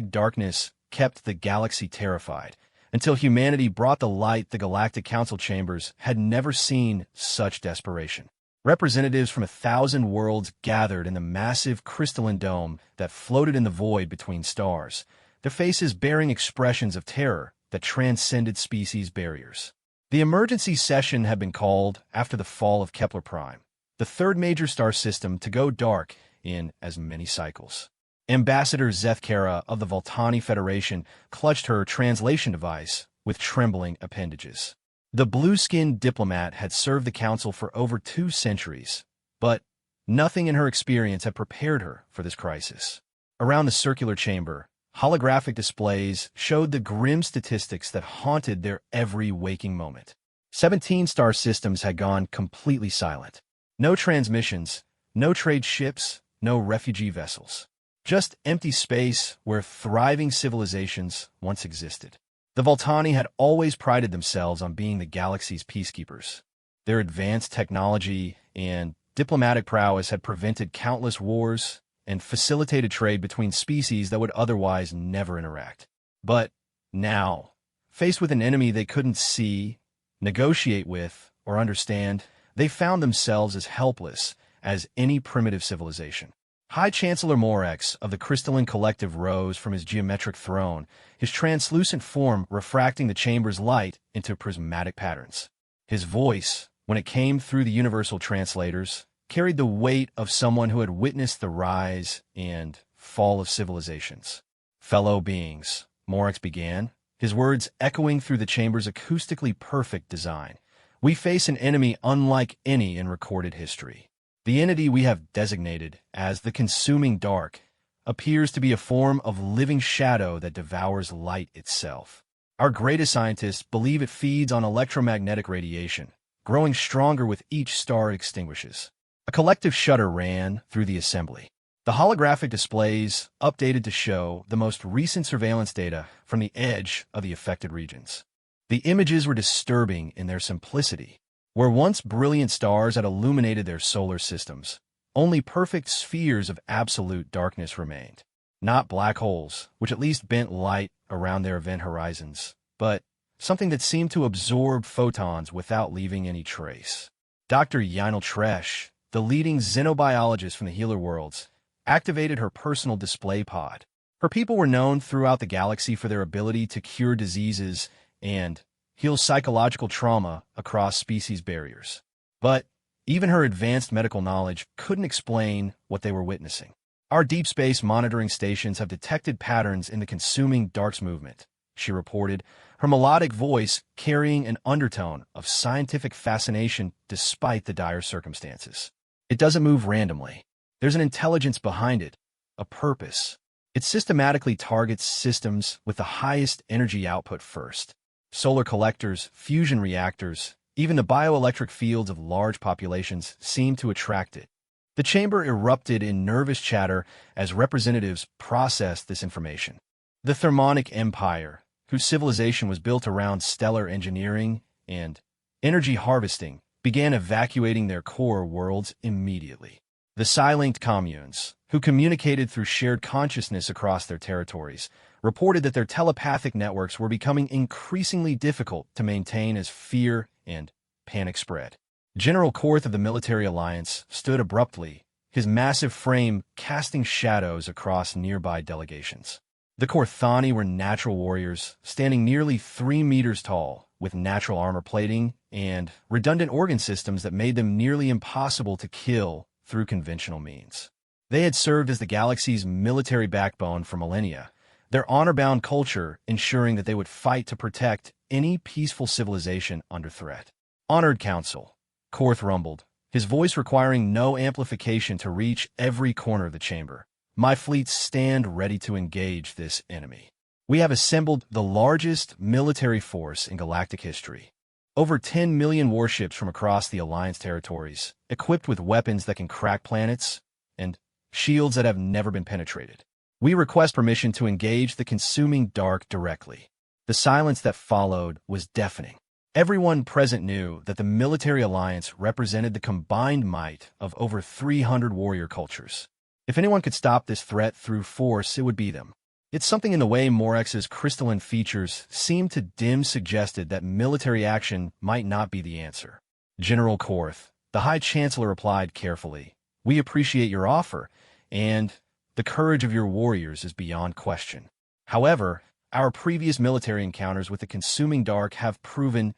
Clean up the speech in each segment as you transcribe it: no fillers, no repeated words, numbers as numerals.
#Darkness kept the galaxy terrified, until humanity brought the light. The Galactic Council chambers had never seen such desperation. Representatives from 1,000 worlds gathered in the massive crystalline dome that floated in the void between stars, their faces bearing expressions of terror that transcended species barriers. The emergency session had been called after the fall of Kepler Prime, the third major star system to go dark in as many cycles. Ambassador Zethkara of the Voltani Federation clutched her translation device with trembling appendages. The blue-skinned diplomat had served the Council for over 2 centuries, but nothing in her experience had prepared her for this crisis. Around the circular chamber, holographic displays showed the grim statistics that haunted their every waking moment. 17 star systems had gone completely silent. No transmissions, no trade ships, no refugee vessels. Just empty space where thriving civilizations once existed. The Voltani had always prided themselves on being the galaxy's peacekeepers. Their advanced technology and diplomatic prowess had prevented countless wars and facilitated trade between species that would otherwise never interact. But now, faced with an enemy they couldn't see, negotiate with, or understand, they found themselves as helpless as any primitive civilization. High Chancellor Orcs of the Crystalline Collective rose from his geometric throne, his translucent form refracting the chamber's light into prismatic patterns. His voice, when it came through the universal translators, carried the weight of someone who had witnessed the rise and fall of civilizations. "Fellow beings," Orcs began, his words echoing through the chamber's acoustically perfect design. "We face an enemy unlike any in recorded history. The entity we have designated as the Consuming Dark appears to be a form of living shadow that devours light itself. Our greatest scientists believe it feeds on electromagnetic radiation, growing stronger with each star it extinguishes." A collective shudder ran through the assembly. The holographic displays updated to show the most recent surveillance data from the edge of the affected regions. The images were disturbing in their simplicity. Where once brilliant stars had illuminated their solar systems, only perfect spheres of absolute darkness remained. Not black holes, which at least bent light around their event horizons, but something that seemed to absorb photons without leaving any trace. Dr. Yinel Tresh, the leading xenobiologist from the Healer Worlds, activated her personal display pod. Her people were known throughout the galaxy for their ability to cure diseases and heal psychological trauma across species barriers. But even her advanced medical knowledge couldn't explain what they were witnessing. "Our deep space monitoring stations have detected patterns in the Consuming Dark's movement," she reported, her melodic voice carrying an undertone of scientific fascination despite the dire circumstances. "It doesn't move randomly. There's an intelligence behind it, a purpose. It systematically targets systems with the highest energy output first. Solar collectors, fusion reactors, even the bioelectric fields of large populations seem to attract it." The chamber erupted in nervous chatter as representatives processed this information. The Thermonic Empire, whose civilization was built around stellar engineering and energy harvesting, began evacuating their core worlds immediately. The Psi-linked communes, who communicated through shared consciousness across their territories, reported that their telepathic networks were becoming increasingly difficult to maintain as fear and panic spread. General Korth of the Military Alliance stood abruptly, his massive frame casting shadows across nearby delegations. The Korthani were natural warriors, standing nearly 3 meters tall, with natural armor plating and redundant organ systems that made them nearly impossible to kill through conventional means. They had served as the galaxy's military backbone for millennia, their honor-bound culture ensuring that they would fight to protect any peaceful civilization under threat. "Honored Council," Korth rumbled, his voice requiring no amplification to reach every corner of the chamber. "My fleets stand ready to engage this enemy. We have assembled the largest military force in galactic history. Over 10 million warships from across the Alliance territories, equipped with weapons that can crack planets and shields that have never been penetrated. We request permission to engage the Consuming Dark directly." The silence that followed was deafening. Everyone present knew that the military alliance represented the combined might of over 300 warrior cultures. If anyone could stop this threat through force, it would be them. It's something in the way Morex's crystalline features seemed to dim suggested that military action might not be the answer. General Korth, the High Chancellor replied carefully, "We appreciate your offer, and the courage of your warriors is beyond question. However, our previous military encounters with the consuming dark have proven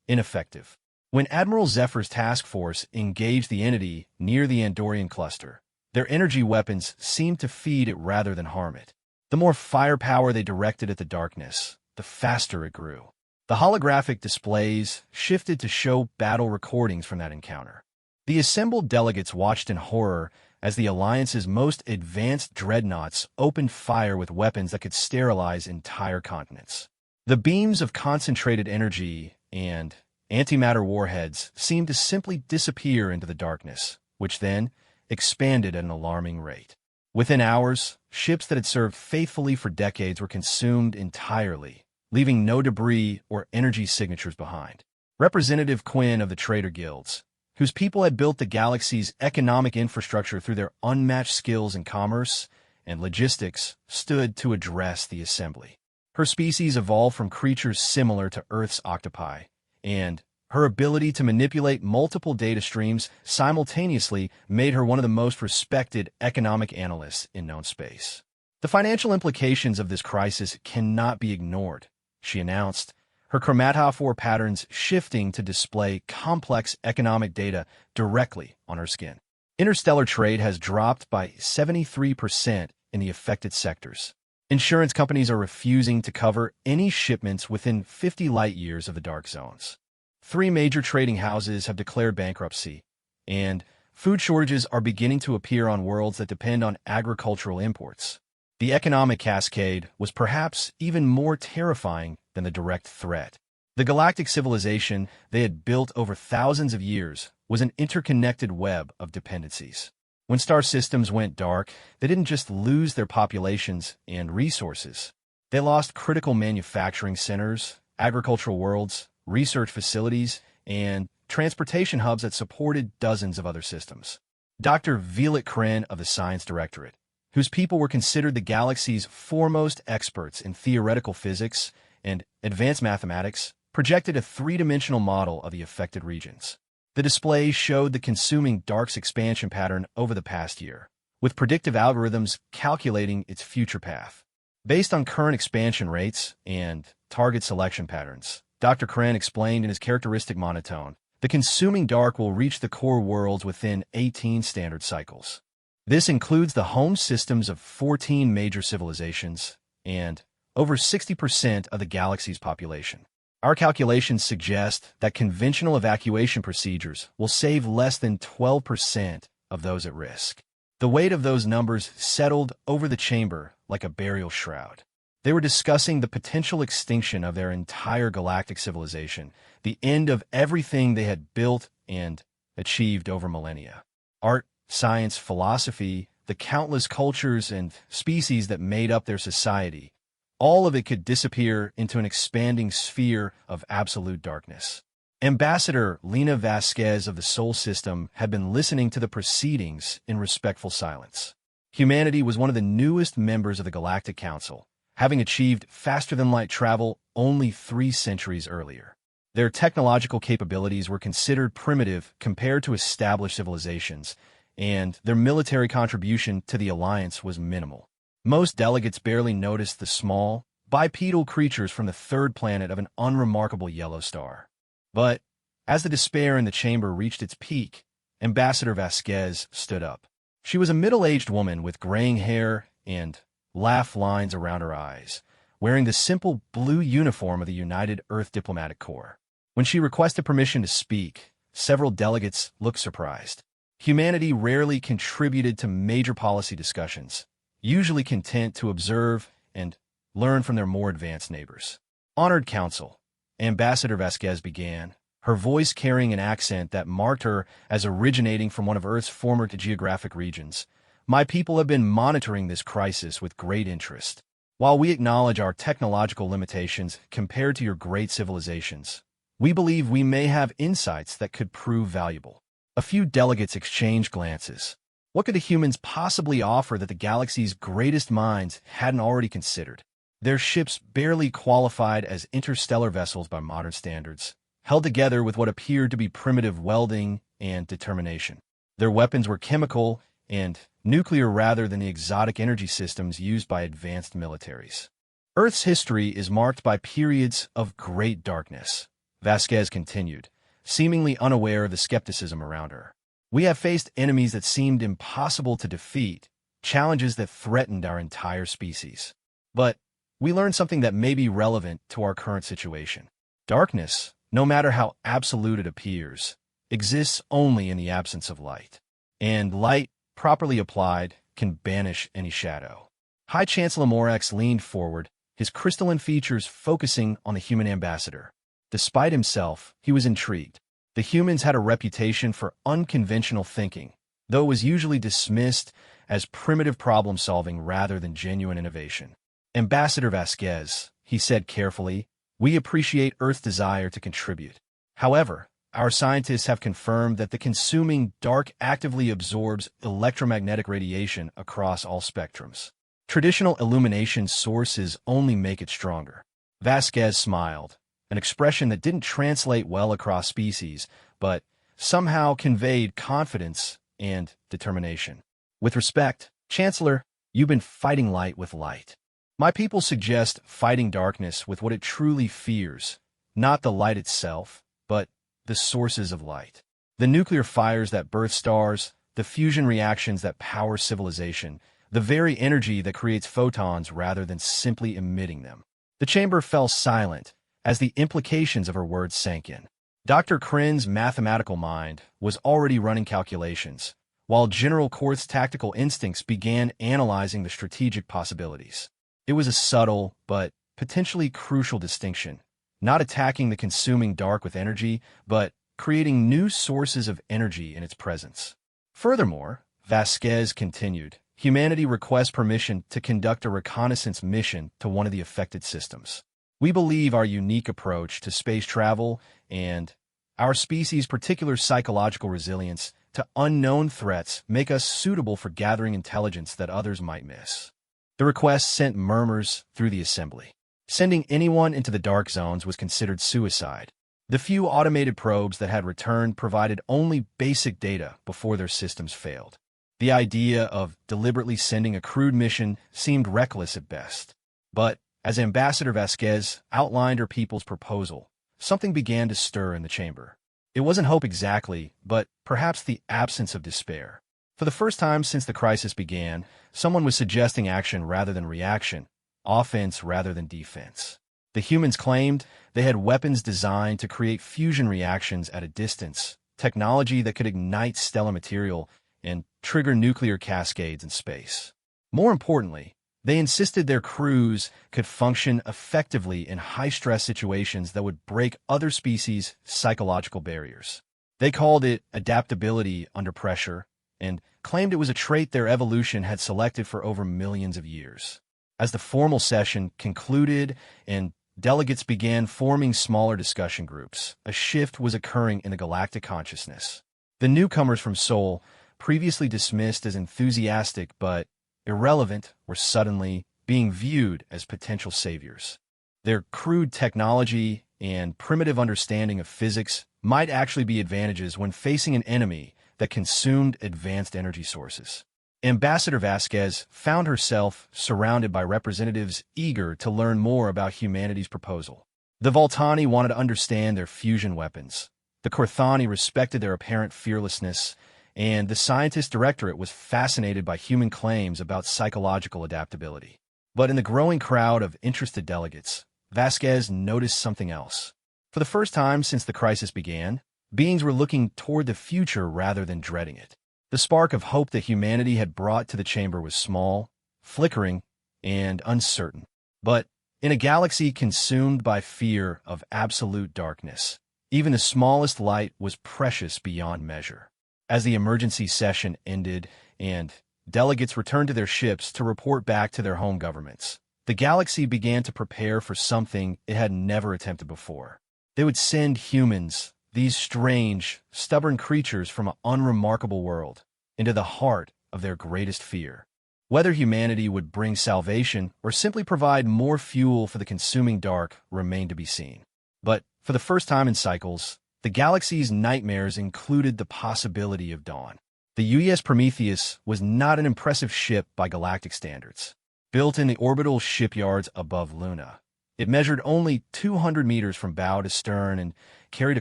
ineffective." When Admiral Zephyr's task force engaged the entity near the Andorian cluster, their energy weapons seemed to feed it rather than harm it. The more firepower they directed at the darkness, the faster it grew. The holographic displays shifted to show battle recordings from that encounter. The assembled delegates watched in horror as the Alliance's most advanced dreadnoughts opened fire with weapons that could sterilize entire continents. The beams of concentrated energy and antimatter warheads seemed to simply disappear into the darkness, which then expanded at an alarming rate. Within hours, ships that had served faithfully for decades were consumed entirely, leaving no debris or energy signatures behind. Representative Quinn of the Trader Guilds, whose people had built the galaxy's economic infrastructure through their unmatched skills in commerce and logistics, stood to address the assembly. Her species evolved from creatures similar to Earth's octopi, and her ability to manipulate multiple data streams simultaneously made her one of the most respected economic analysts in known space. "The financial implications of this crisis cannot be ignored," she announced, her chromatophore patterns shifting to display complex economic data directly on her skin. Interstellar trade has dropped by 73% in the affected sectors. Insurance companies are refusing to cover any shipments within 50 light-years of the dark zones. 3 major trading houses have declared bankruptcy, and food shortages are beginning to appear on worlds that depend on agricultural imports. The economic cascade was perhaps even more terrifying than the direct threat. The galactic civilization they had built over thousands of years was an interconnected web of dependencies. When star systems went dark, they didn't just lose their populations and resources. They lost critical manufacturing centers, agricultural worlds, research facilities, and transportation hubs that supported dozens of other systems. Dr. Velik Kren of the Science Directorate, whose people were considered the galaxy's foremost experts in theoretical physics and advanced mathematics, projected a 3-dimensional model of the affected regions. The display showed the consuming dark's expansion pattern over the past year, with predictive algorithms calculating its future path. Based on current expansion rates and target selection patterns, Dr. Kren explained in his characteristic monotone, the consuming dark will reach the core worlds within 18 standard cycles. This includes the home systems of 14 major civilizations and over 60% of the galaxy's population. Our calculations suggest that conventional evacuation procedures will save less than 12% of those at risk. The weight of those numbers settled over the chamber like a burial shroud. They were discussing the potential extinction of their entire galactic civilization, the end of everything they had built and achieved over millennia. Art, science, philosophy, the countless cultures and species that made up their society, all of it could disappear into an expanding sphere of absolute darkness. Ambassador Lena Vasquez of the Sol System had been listening to the proceedings in respectful silence. Humanity was one of the newest members of the Galactic Council, having achieved faster-than-light travel only 3 centuries earlier. Their technological capabilities were considered primitive compared to established civilizations, and their military contribution to the Alliance was minimal. Most delegates barely noticed the small, bipedal creatures from the 3rd planet of an unremarkable yellow star. But as the despair in the chamber reached its peak, Ambassador Vasquez stood up. She was a middle-aged woman with graying hair and laugh lines around her eyes, wearing the simple blue uniform of the United Earth Diplomatic Corps. When she requested permission to speak, several delegates looked surprised. Humanity rarely contributed to major policy discussions, usually content to observe and learn from their more advanced neighbors. "Honored Council," Ambassador Vasquez began, her voice carrying an accent that marked her as originating from one of Earth's former geographic regions. "My people have been monitoring this crisis with great interest. While we acknowledge our technological limitations compared to your great civilizations, we believe we may have insights that could prove valuable." A few delegates exchanged glances. What could the humans possibly offer that the galaxy's greatest minds hadn't already considered? Their ships, barely qualified as interstellar vessels by modern standards, held together with what appeared to be primitive welding and determination. Their weapons were chemical and nuclear rather than the exotic energy systems used by advanced militaries. Earth's history is marked by periods of great darkness, Vasquez continued, seemingly unaware of the skepticism around her. We have faced enemies that seemed impossible to defeat, challenges that threatened our entire species. But we learned something that may be relevant to our current situation. Darkness, no matter how absolute it appears, exists only in the absence of light. And light, properly applied, can banish any shadow. High Chancellor Morax leaned forward, his crystalline features focusing on the human ambassador. Despite himself, he was intrigued. The humans had a reputation for unconventional thinking, though it was usually dismissed as primitive problem-solving rather than genuine innovation. Ambassador Vasquez, he said carefully, we appreciate Earth's desire to contribute. However, our scientists have confirmed that the consuming dark actively absorbs electromagnetic radiation across all spectrums. Traditional illumination sources only make it stronger. Vasquez smiled, an expression that didn't translate well across species, but somehow conveyed confidence and determination. With respect, Chancellor, you've been fighting light with light. My people suggest fighting darkness with what it truly fears, not the light itself, but the sources of light. The nuclear fires that birth stars, the fusion reactions that power civilization, the very energy that creates photons rather than simply emitting them. The chamber fell silent as the implications of her words sank in. Dr. Kren's mathematical mind was already running calculations, while General Korth's tactical instincts began analyzing the strategic possibilities. It was a subtle, but potentially crucial distinction, not attacking the consuming dark with energy, but creating new sources of energy in its presence. Furthermore, Vasquez continued, humanity requests permission to conduct a reconnaissance mission to one of the affected systems. We believe our unique approach to space travel and our species' particular psychological resilience to unknown threats make us suitable for gathering intelligence that others might miss. The request sent murmurs through the assembly. Sending anyone into the dark zones was considered suicide. The few automated probes that had returned provided only basic data before their systems failed. The idea of deliberately sending a crewed mission seemed reckless at best. But as Ambassador Vasquez outlined her people's proposal, something began to stir in the chamber. It wasn't hope exactly, but perhaps the absence of despair. For the first time since the crisis began, someone was suggesting action rather than reaction, offense rather than defense. The humans claimed they had weapons designed to create fusion reactions at a distance, technology that could ignite stellar material and trigger nuclear cascades in space. More importantly, they insisted their crews could function effectively in high-stress situations that would break other species' psychological barriers. They called it adaptability under pressure, and claimed it was a trait their evolution had selected for over millions of years. As the formal session concluded and delegates began forming smaller discussion groups, a shift was occurring in the galactic consciousness. The newcomers from Sol, previously dismissed as enthusiastic but irrelevant, were suddenly being viewed as potential saviors. Their crude technology and primitive understanding of physics might actually be advantages when facing an enemy that consumed advanced energy sources. Ambassador Vasquez found herself surrounded by representatives eager to learn more about humanity's proposal. The Voltani wanted to understand their fusion weapons. The Korthani respected their apparent fearlessness, and the Scientist Directorate was fascinated by human claims about psychological adaptability. But in the growing crowd of interested delegates, Vasquez noticed something else. For the first time since the crisis began, beings were looking toward the future rather than dreading it. The spark of hope that humanity had brought to the chamber was small, flickering, and uncertain. But in a galaxy consumed by fear of absolute darkness, even the smallest light was precious beyond measure. As the emergency session ended and delegates returned to their ships to report back to their home governments, the galaxy began to prepare for something it had never attempted before. They would send humans, these strange, stubborn creatures from an unremarkable world, into the heart of their greatest fear. Whether humanity would bring salvation or simply provide more fuel for the consuming dark remained to be seen. But for the first time in cycles, the galaxy's nightmares included the possibility of dawn. The UES Prometheus was not an impressive ship by galactic standards. Built in the orbital shipyards above Luna, it measured only 200 meters from bow to stern and carried a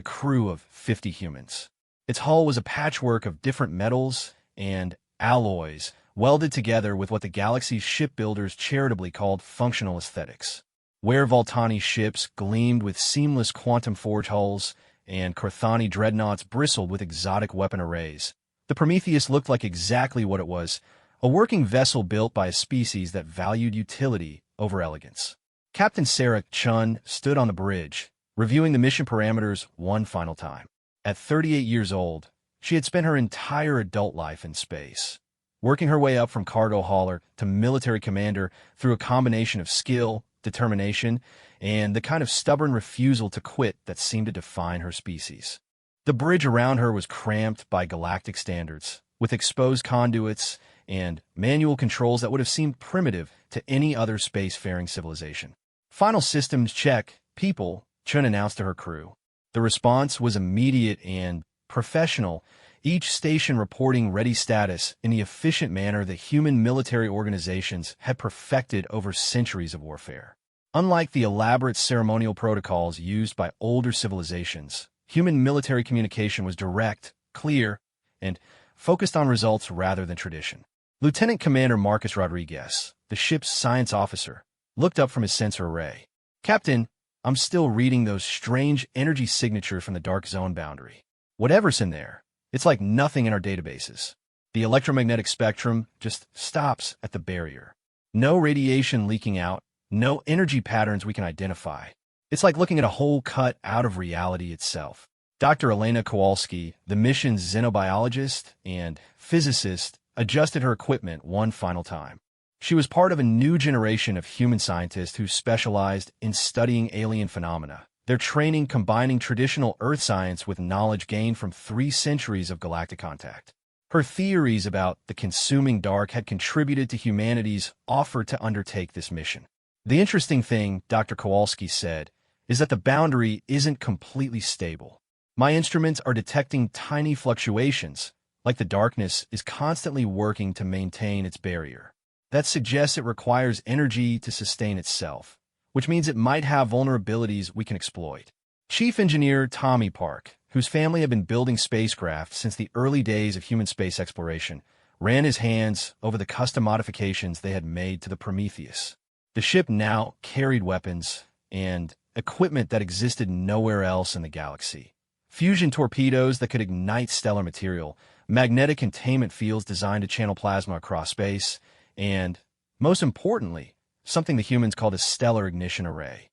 crew of 50 humans. Its hull was a patchwork of different metals and alloys, welded together with what the galaxy's shipbuilders charitably called functional aesthetics. Where Voltani ships gleamed with seamless quantum forge hulls and Corthani dreadnoughts bristled with exotic weapon arrays, the Prometheus looked like exactly what it was, a working vessel built by a species that valued utility over elegance. Captain Sarah Chun stood on the bridge, reviewing the mission parameters one final time. At 38 years old, she had spent her entire adult life in space, working her way up from cargo hauler to military commander through a combination of skill, determination, and the kind of stubborn refusal to quit that seemed to define her species. The bridge around her was cramped by galactic standards, with exposed conduits and manual controls that would have seemed primitive to any other spacefaring civilization. "Final systems check, people," Chun announced to her crew. The response was immediate and professional, each station reporting ready status in the efficient manner that human military organizations had perfected over centuries of warfare. Unlike the elaborate ceremonial protocols used by older civilizations, human military communication was direct, clear, and focused on results rather than tradition. Lieutenant Commander Marcus Rodriguez, the ship's science officer, looked up from his sensor array. "Captain, I'm still reading those strange energy signatures from the dark zone boundary. Whatever's in there, it's like nothing in our databases. The electromagnetic spectrum just stops at the barrier. No radiation leaking out, no energy patterns we can identify. It's like looking at a hole cut out of reality itself." Dr. Elena Kowalski, the mission's xenobiologist and physicist, adjusted her equipment one final time. She was part of a new generation of human scientists who specialized in studying alien phenomena, their training combining traditional Earth science with knowledge gained from 3 centuries of galactic contact. Her theories about the consuming dark had contributed to humanity's offer to undertake this mission. "The interesting thing," Dr. Kowalski said, "is that the boundary isn't completely stable. My instruments are detecting tiny fluctuations, like the darkness is constantly working to maintain its barrier. That suggests it requires energy to sustain itself, which means it might have vulnerabilities we can exploit." Chief Engineer Tommy Park, whose family had been building spacecraft since the early days of human space exploration, ran his hands over the custom modifications they had made to the Prometheus. The ship now carried weapons and equipment that existed nowhere else in the galaxy. Fusion torpedoes that could ignite stellar material, magnetic containment fields designed to channel plasma across space, and, most importantly, something the humans called a stellar ignition array.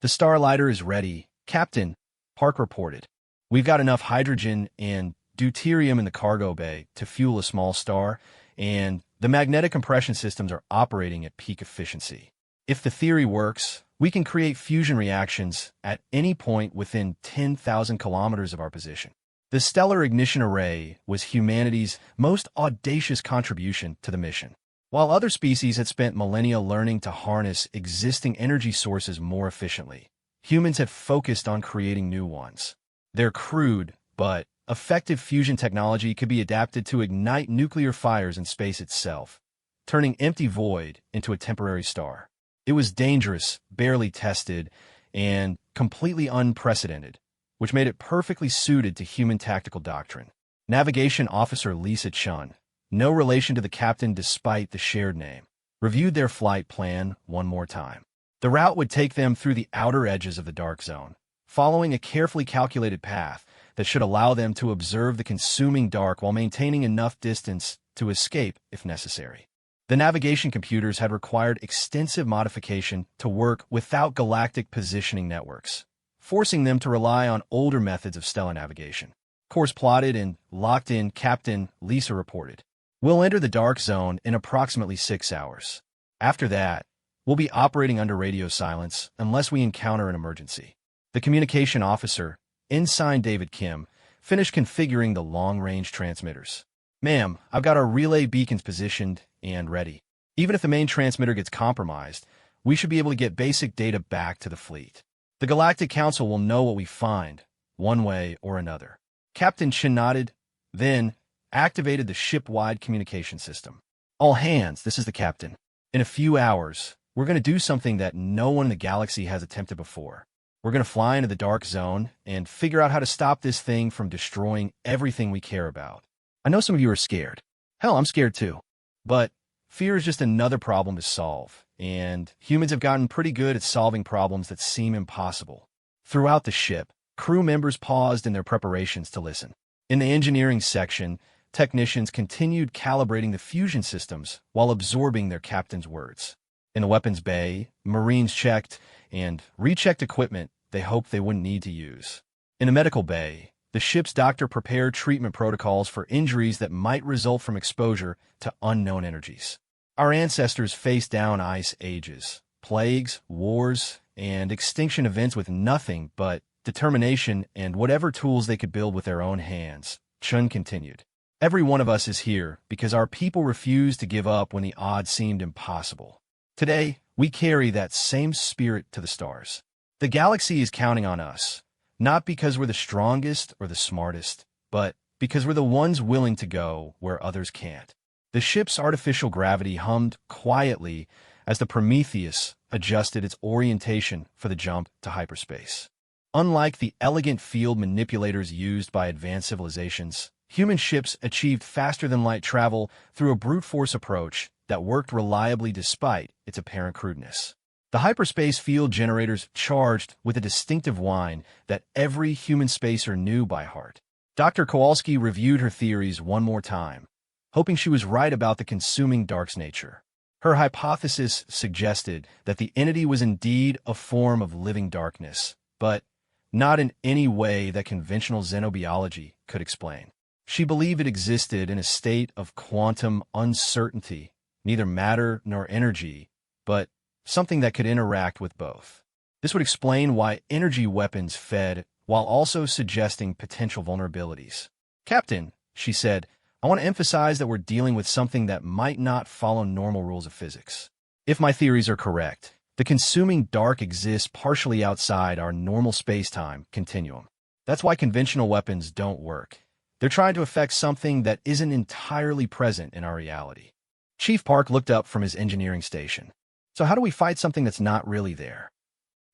"The Starlighter is ready, Captain," Park reported. "We've got enough hydrogen and deuterium in the cargo bay to fuel a small star, and the magnetic compression systems are operating at peak efficiency. If the theory works, we can create fusion reactions at any point within 10,000 kilometers of our position." The Stellar Ignition Array was humanity's most audacious contribution to the mission. While other species had spent millennia learning to harness existing energy sources more efficiently, humans had focused on creating new ones. Their crude but effective fusion technology could be adapted to ignite nuclear fires in space itself, turning empty void into a temporary star. It was dangerous, barely tested, and completely unprecedented, which made it perfectly suited to human tactical doctrine. Navigation Officer Lisa Chun, no relation to the captain despite the shared name, reviewed their flight plan one more time. The route would take them through the outer edges of the dark zone, following a carefully calculated path that should allow them to observe the consuming dark while maintaining enough distance to escape if necessary. The navigation computers had required extensive modification to work without galactic positioning networks, forcing them to rely on older methods of stellar navigation. "Course plotted and locked in," Captain Lisa reported. "We'll enter the dark zone in approximately 6 hours. After that, we'll be operating under radio silence unless we encounter an emergency." The communication officer, Ensign David Kim, finished configuring the long-range transmitters. Ma'am, I've got our relay beacons positioned and ready. Even if the main transmitter gets compromised, we should be able to get basic data back to the fleet. The Galactic Council will know what we find, one way or another. Captain Chin nodded, then activated the ship-wide communication system. All hands, this is the captain. In a few hours, we're going to do something that no one in the galaxy has attempted before. We're going to fly into the dark zone and figure out how to stop this thing from destroying everything we care about. I know some of you are scared. Hell, I'm scared too. But fear is just another problem to solve, and humans have gotten pretty good at solving problems that seem impossible. Throughout the ship, crew members paused in their preparations to listen. In the engineering section, technicians continued calibrating the fusion systems while absorbing their captain's words. In the weapons bay, Marines checked and rechecked equipment they hoped they wouldn't need to use. In the medical bay, the ship's doctor prepared treatment protocols for injuries that might result from exposure to unknown energies. Our ancestors faced down ice ages, plagues, wars, and extinction events with nothing but determination and whatever tools they could build with their own hands. Chun continued. Every one of us is here because our people refused to give up when the odds seemed impossible. Today, we carry that same spirit to the stars. The galaxy is counting on us, not because we're the strongest or the smartest, but because we're the ones willing to go where others can't. The ship's artificial gravity hummed quietly as the Prometheus adjusted its orientation for the jump to hyperspace. Unlike the elegant field manipulators used by advanced civilizations, human ships achieved faster-than-light travel through a brute force approach that worked reliably despite its apparent crudeness. The hyperspace field generators charged with a distinctive whine that every human spacer knew by heart. Dr. Kowalski reviewed her theories one more time, hoping she was right about the consuming dark's nature. Her hypothesis suggested that the entity was indeed a form of living darkness, but not in any way that conventional xenobiology could explain. She believed it existed in a state of quantum uncertainty, neither matter nor energy, but something that could interact with both. This would explain why energy weapons fed, while also suggesting potential vulnerabilities. Captain, she said, I want to emphasize that we're dealing with something that might not follow normal rules of physics. If my theories are correct, the consuming dark exists partially outside our normal space-time continuum. That's why conventional weapons don't work. They're trying to affect something that isn't entirely present in our reality. Chief Park looked up from his engineering station. So how do we fight something that's not really there?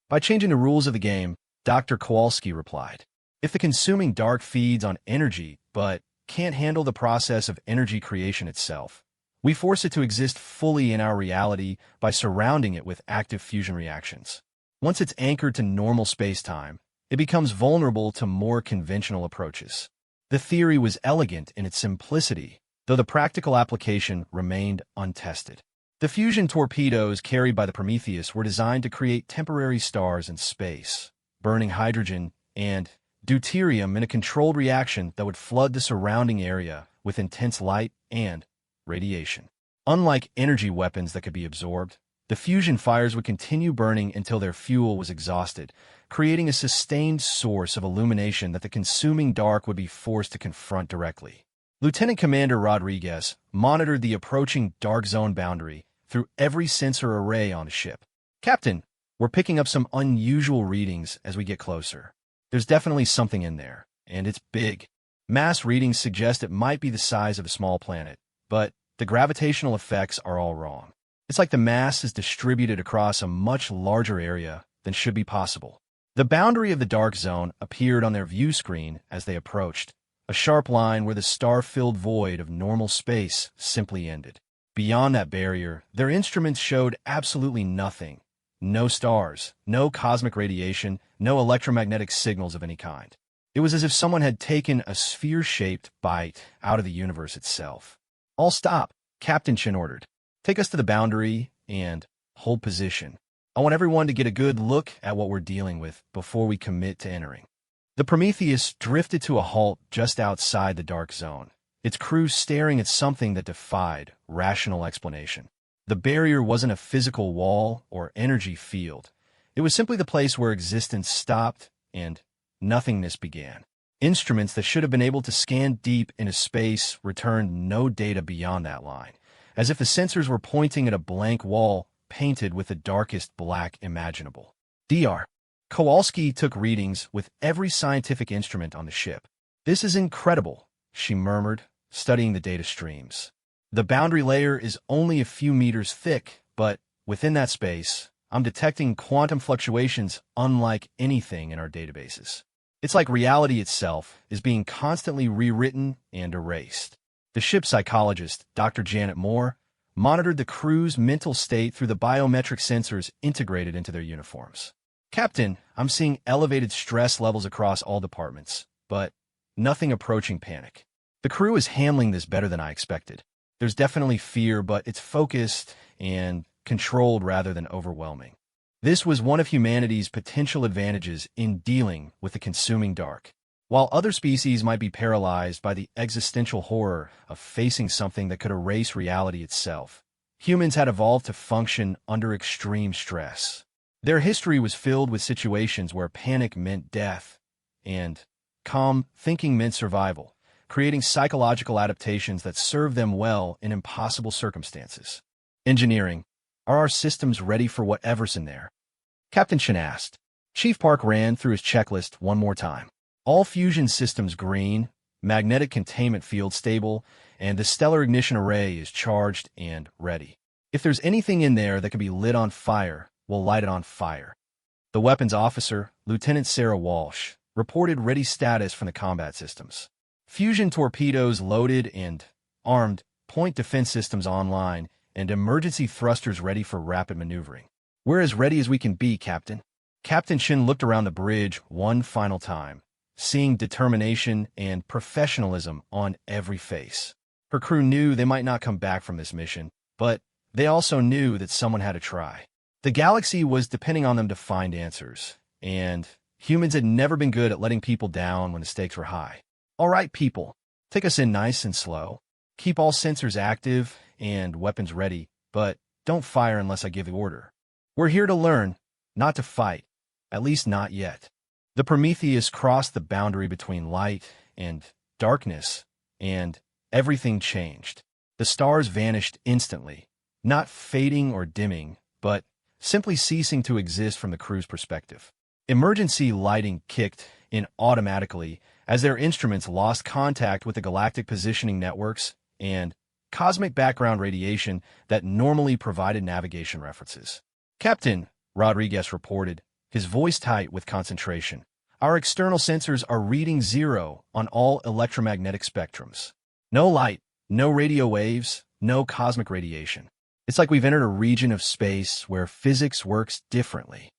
By changing the rules of the game, Dr. Kowalski replied. If the consuming dark feeds on energy but can't handle the process of energy creation itself, we force it to exist fully in our reality by surrounding it with active fusion reactions. Once it's anchored to normal space-time, it becomes vulnerable to more conventional approaches. The theory was elegant in its simplicity, though the practical application remained untested. The fusion torpedoes carried by the Prometheus were designed to create temporary stars in space, burning hydrogen and deuterium in a controlled reaction that would flood the surrounding area with intense light and radiation. Unlike energy weapons that could be absorbed, the fusion fires would continue burning until their fuel was exhausted, creating a sustained source of illumination that the consuming dark would be forced to confront directly. Lieutenant Commander Rodriguez monitored the approaching dark zone boundary through every sensor array on the ship. Captain, we're picking up some unusual readings as we get closer. There's definitely something in there, and it's big. Mass readings suggest it might be the size of a small planet, but the gravitational effects are all wrong. It's like the mass is distributed across a much larger area than should be possible. The boundary of the dark zone appeared on their view screen as they approached, a sharp line where the star-filled void of normal space simply ended. Beyond that barrier, their instruments showed absolutely nothing. No stars, no cosmic radiation, no electromagnetic signals of any kind. It was as if someone had taken a sphere-shaped bite out of the universe itself. All stop, Captain Chin ordered. Take us to the boundary and hold position. I want everyone to get a good look at what we're dealing with before we commit to entering. The Prometheus drifted to a halt just outside the dark zone, its crew staring at something that defied rational explanation. The barrier wasn't a physical wall or energy field. It was simply the place where existence stopped and nothingness began. Instruments that should have been able to scan deep into space returned no data beyond that line, as if the sensors were pointing at a blank wall painted with the darkest black imaginable. Dr. Kowalski took readings with every scientific instrument on the ship. "This is incredible," she murmured, studying the data streams. "The boundary layer is only a few meters thick, but within that space, I'm detecting quantum fluctuations unlike anything in our databases. It's like reality itself is being constantly rewritten and erased." The ship's psychologist, Dr. Janet Moore, monitored the crew's mental state through the biometric sensors integrated into their uniforms. "Captain, I'm seeing elevated stress levels across all departments, but nothing approaching panic. The crew is handling this better than I expected. There's definitely fear, but it's focused and controlled rather than overwhelming." This was one of humanity's potential advantages in dealing with the consuming dark. While other species might be paralyzed by the existential horror of facing something that could erase reality itself, humans had evolved to function under extreme stress. Their history was filled with situations where panic meant death and calm thinking meant survival, creating psychological adaptations that served them well in impossible circumstances. "Engineering, are our systems ready for whatever's in there?" Captain Chen asked. Chief Park ran through his checklist one more time. "All fusion systems green, magnetic containment field stable, and the stellar ignition array is charged and ready. If there's anything in there that can be lit on fire, we'll light it on fire." The weapons officer, Lieutenant Sarah Walsh, reported ready status from the combat systems. "Fusion torpedoes loaded and armed, point defense systems online, and emergency thrusters ready for rapid maneuvering." "We're as ready as we can be, Captain." Captain Shin looked around the bridge one final time, seeing determination and professionalism on every face. Her crew knew they might not come back from this mission, but they also knew that someone had to try. The galaxy was depending on them to find answers, and humans had never been good at letting people down when the stakes were high. "All right, people, take us in nice and slow. Keep all sensors active and weapons ready, but don't fire unless I give the order. We're here to learn, not to fight, at least not yet." The Prometheus crossed the boundary between light and darkness, and everything changed. The stars vanished instantly, not fading or dimming, but simply ceasing to exist from the crew's perspective. Emergency lighting kicked in automatically as their instruments lost contact with the galactic positioning networks and cosmic background radiation that normally provided navigation references. "Captain," Rodriguez reported, his voice tight with concentration, "our external sensors are reading 0 on all electromagnetic spectrums. No light, no radio waves, no cosmic radiation. It's like we've entered a region of space where physics works differently."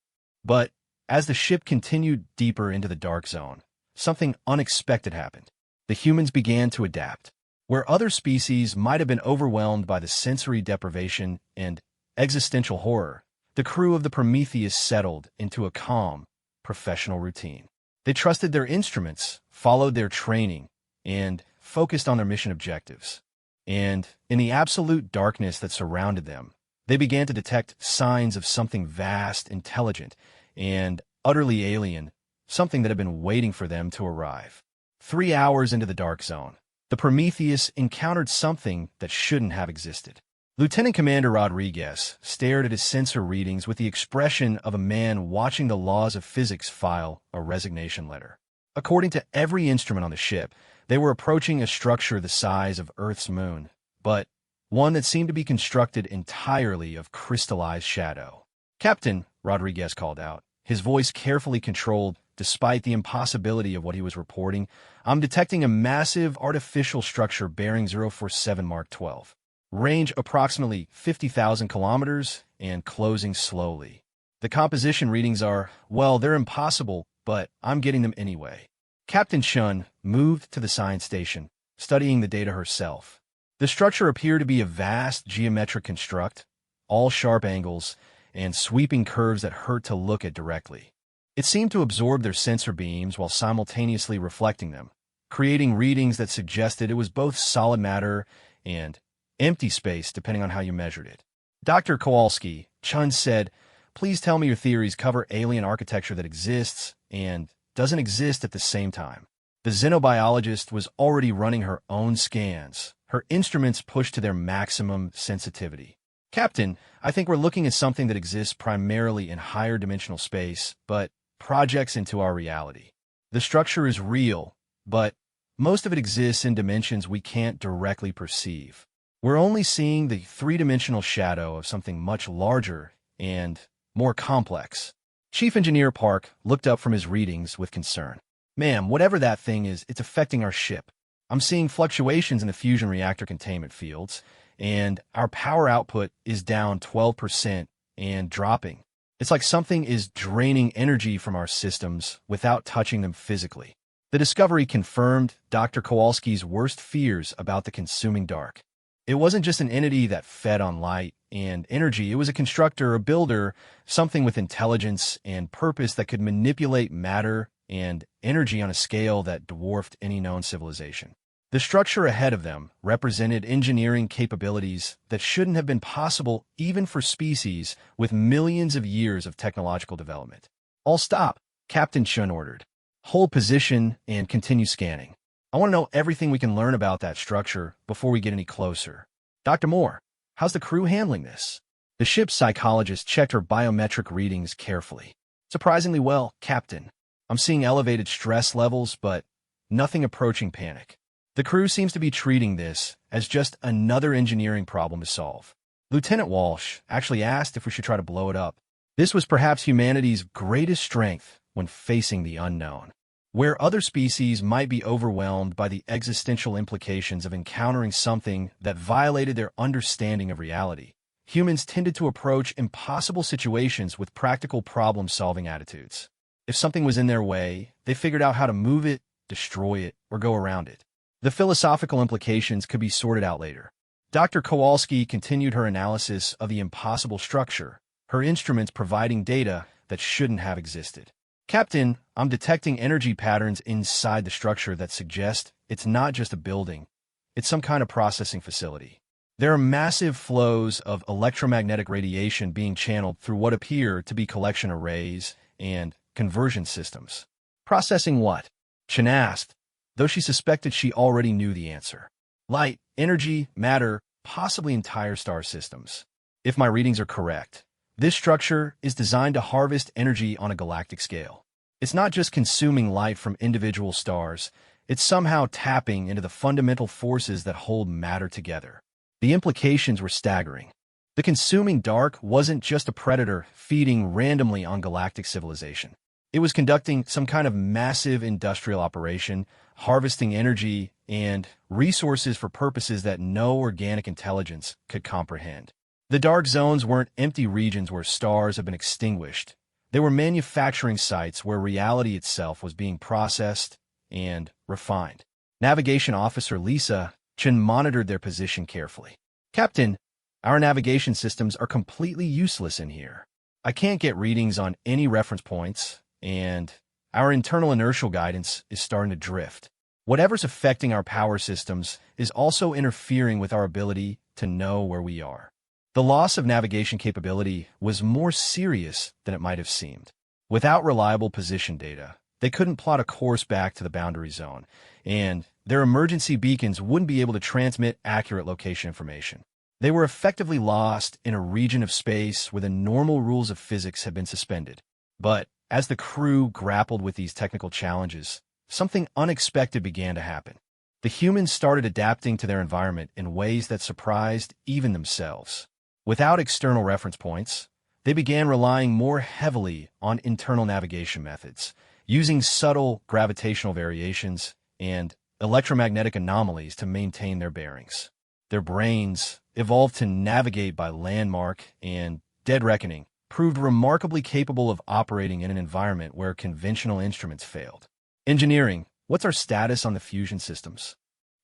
But as the ship continued deeper into the dark zone, something unexpected happened. The humans began to adapt. Where other species might have been overwhelmed by the sensory deprivation and existential horror, the crew of the Prometheus settled into a calm, professional routine. They trusted their instruments, followed their training, and focused on their mission objectives. And in the absolute darkness that surrounded them, they began to detect signs of something vast, intelligent, and utterly alien, something that had been waiting for them to arrive. 3 hours into the dark zone, the Prometheus encountered something that shouldn't have existed. Lieutenant Commander Rodriguez stared at his sensor readings with the expression of a man watching the laws of physics file a resignation letter. According to every instrument on the ship, they were approaching a structure the size of Earth's moon, but one that seemed to be constructed entirely of crystallized shadow. "Captain," Rodriguez called out, his voice carefully controlled despite the impossibility of what he was reporting, "I'm detecting a massive artificial structure bearing 047 Mark 12. Range approximately 50,000 kilometers and closing slowly. The composition readings are, well, they're impossible, but I'm getting them anyway." Captain Shun moved to the science station, studying the data herself. The structure appeared to be a vast geometric construct, all sharp angles and sweeping curves that hurt to look at directly. It seemed to absorb their sensor beams while simultaneously reflecting them, creating readings that suggested it was both solid matter and empty space depending on how you measured it. "Dr. Kowalski," Chun said, "please tell me your theories cover alien architecture that exists and doesn't exist at the same time." The xenobiologist was already running her own scans, her instruments pushed to their maximum sensitivity. Captain, I think we're looking at something that exists primarily in higher dimensional space, but projects into our reality. The structure is real, but most of it exists in dimensions we can't directly perceive. We're only seeing the three-dimensional shadow of something much larger and more complex. Chief Engineer Park looked up from his readings with concern. Ma'am, whatever that thing is, it's affecting our ship. I'm seeing fluctuations in the fusion reactor containment fields, and our power output is down 12% and dropping. It's like something is draining energy from our systems without touching them physically. The discovery confirmed Dr. Kowalski's worst fears about the consuming dark. It wasn't just an entity that fed on light and energy. It was a constructor, a builder, something with intelligence and purpose that could manipulate matter and energy on a scale that dwarfed any known civilization. The structure ahead of them represented engineering capabilities that shouldn't have been possible even for species with millions of years of technological development. "All stop," Captain Chun ordered. "Hold position and continue scanning. I want to know everything we can learn about that structure before we get any closer. Dr. Moore, how's the crew handling this?" The ship's psychologist checked her biometric readings carefully. "Surprisingly well, Captain. I'm seeing elevated stress levels, but nothing approaching panic. The crew seems to be treating this as just another engineering problem to solve." Lieutenant Walsh actually asked if we should try to blow it up. This was perhaps humanity's greatest strength when facing the unknown. Where other species might be overwhelmed by the existential implications of encountering something that violated their understanding of reality, humans tended to approach impossible situations with practical problem-solving attitudes. If something was in their way, they figured out how to move it, destroy it, or go around it. The philosophical implications could be sorted out later. Dr. Kowalski continued her analysis of the impossible structure, her instruments providing data that shouldn't have existed. "Captain, I'm detecting energy patterns inside the structure that suggest it's not just a building, it's some kind of processing facility. There are massive flows of electromagnetic radiation being channeled through what appear to be collection arrays and conversion systems." "Processing what?" Chen asked, though she suspected she already knew the answer. "Light, energy, matter, possibly entire star systems. If my readings are correct, this structure is designed to harvest energy on a galactic scale. It's not just consuming light from individual stars, it's somehow tapping into the fundamental forces that hold matter together." The implications were staggering. The consuming dark wasn't just a predator feeding randomly on galactic civilization. It was conducting some kind of massive industrial operation, harvesting energy and resources for purposes that no organic intelligence could comprehend. The dark zones weren't empty regions where stars have been extinguished. They were manufacturing sites where reality itself was being processed and refined. Navigation Officer Lisa Chen monitored their position carefully. "Captain, our navigation systems are completely useless in here. I can't get readings on any reference points, and our internal inertial guidance is starting to drift. Whatever's affecting our power systems is also interfering with our ability to know where we are." The loss of navigation capability was more serious than it might have seemed. Without reliable position data, they couldn't plot a course back to the boundary zone, and their emergency beacons wouldn't be able to transmit accurate location information. They were effectively lost in a region of space where the normal rules of physics had been suspended. But as the crew grappled with these technical challenges, something unexpected began to happen. The humans started adapting to their environment in ways that surprised even themselves. Without external reference points, they began relying more heavily on internal navigation methods, using subtle gravitational variations and electromagnetic anomalies to maintain their bearings. Their brains, evolved to navigate by landmark and dead reckoning, proved remarkably capable of operating in an environment where conventional instruments failed. "Engineering, what's our status on the fusion systems?"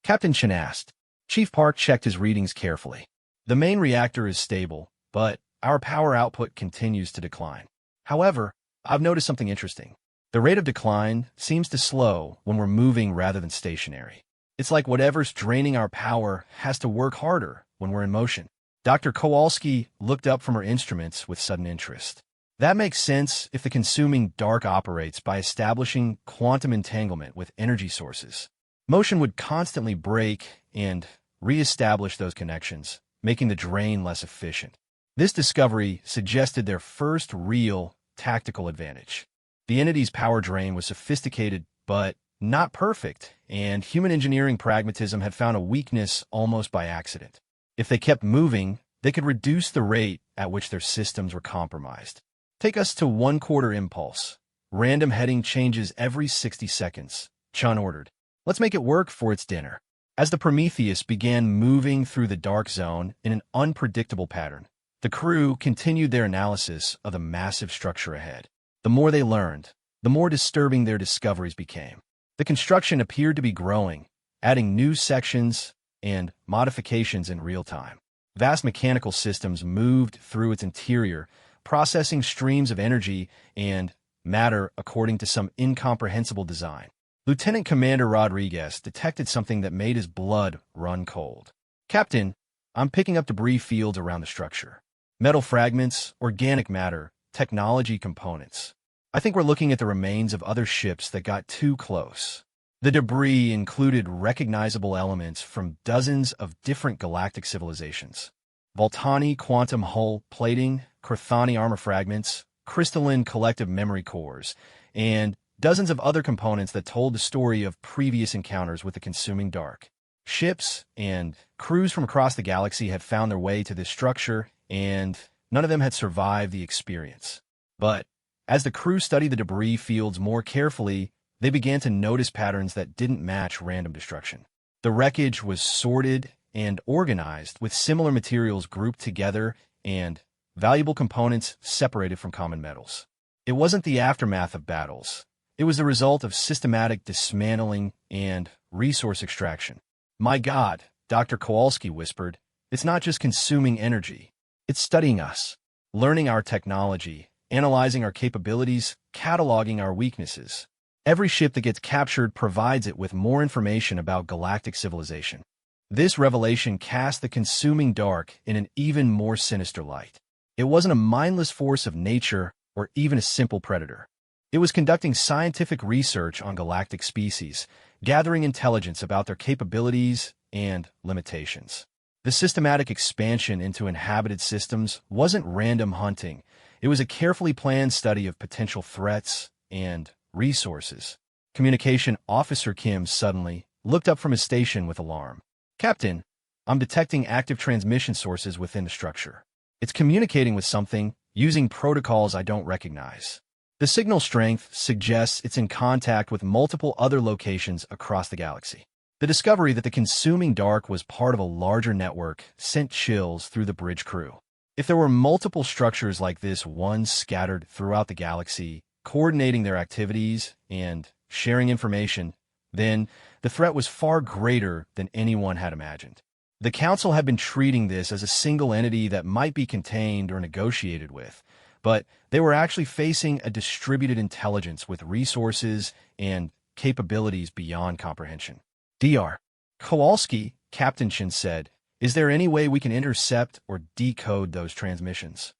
Captain Chen asked. Chief Park checked his readings carefully. "The main reactor is stable, but our power output continues to decline. However, I've noticed something interesting. The rate of decline seems to slow when we're moving rather than stationary. It's like whatever's draining our power has to work harder when we're in motion." Dr. Kowalski looked up from her instruments with sudden interest. That makes sense if the consuming dark operates by establishing quantum entanglement with energy sources. Motion would constantly break and re-establish those connections, making the drain less efficient. This discovery suggested their first real tactical advantage. The entity's power drain was sophisticated but not perfect, and human engineering pragmatism had found a weakness almost by accident. If they kept moving, they could reduce the rate at which their systems were compromised. Take us to one-quarter impulse. Random heading changes every 60 seconds, Chun ordered. Let's make it work for its dinner. As the Prometheus began moving through the dark zone in an unpredictable pattern, the crew continued their analysis of the massive structure ahead. The more they learned, the more disturbing their discoveries became. The construction appeared to be growing, adding new sections and modifications in real time. Vast mechanical systems moved through its interior, processing streams of energy and matter according to some incomprehensible design. Lieutenant Commander Rodriguez detected something that made his blood run cold. "Captain, I'm picking up debris fields around the structure. Metal fragments, organic matter, technology components. I think we're looking at the remains of other ships that got too close." The debris included recognizable elements from dozens of different galactic civilizations. Voltani quantum hull plating, Crithani armor fragments, crystalline collective memory cores, and dozens of other components that told the story of previous encounters with the consuming dark. Ships and crews from across the galaxy had found their way to this structure, and none of them had survived the experience. But as the crew studied the debris fields more carefully, they began to notice patterns that didn't match random destruction. The wreckage was sorted and organized, with similar materials grouped together and valuable components separated from common metals. It wasn't the aftermath of battles. It was the result of systematic dismantling and resource extraction. "My God," Dr. Kowalski whispered, "it's not just consuming energy. It's studying us, learning our technology, analyzing our capabilities, cataloging our weaknesses. Every ship that gets captured provides it with more information about galactic civilization." This revelation cast the consuming dark in an even more sinister light. It wasn't a mindless force of nature or even a simple predator. It was conducting scientific research on galactic species, gathering intelligence about their capabilities and limitations. The systematic expansion into inhabited systems wasn't random hunting. It was a carefully planned study of potential threats and resources. Communication Officer Kim suddenly looked up from his station with alarm. "Captain, I'm detecting active transmission sources within the structure. It's communicating with something using protocols I don't recognize. The signal strength suggests it's in contact with multiple other locations across the galaxy." The discovery that the consuming dark was part of a larger network sent chills through the bridge crew. If there were multiple structures like this one scattered throughout the galaxy, coordinating their activities and sharing information, then the threat was far greater than anyone had imagined. The Council had been treating this as a single entity that might be contained or negotiated with, but they were actually facing a distributed intelligence with resources and capabilities beyond comprehension. "Dr. Kowalski," Captain Shin said, "is there any way we can intercept or decode those transmissions?"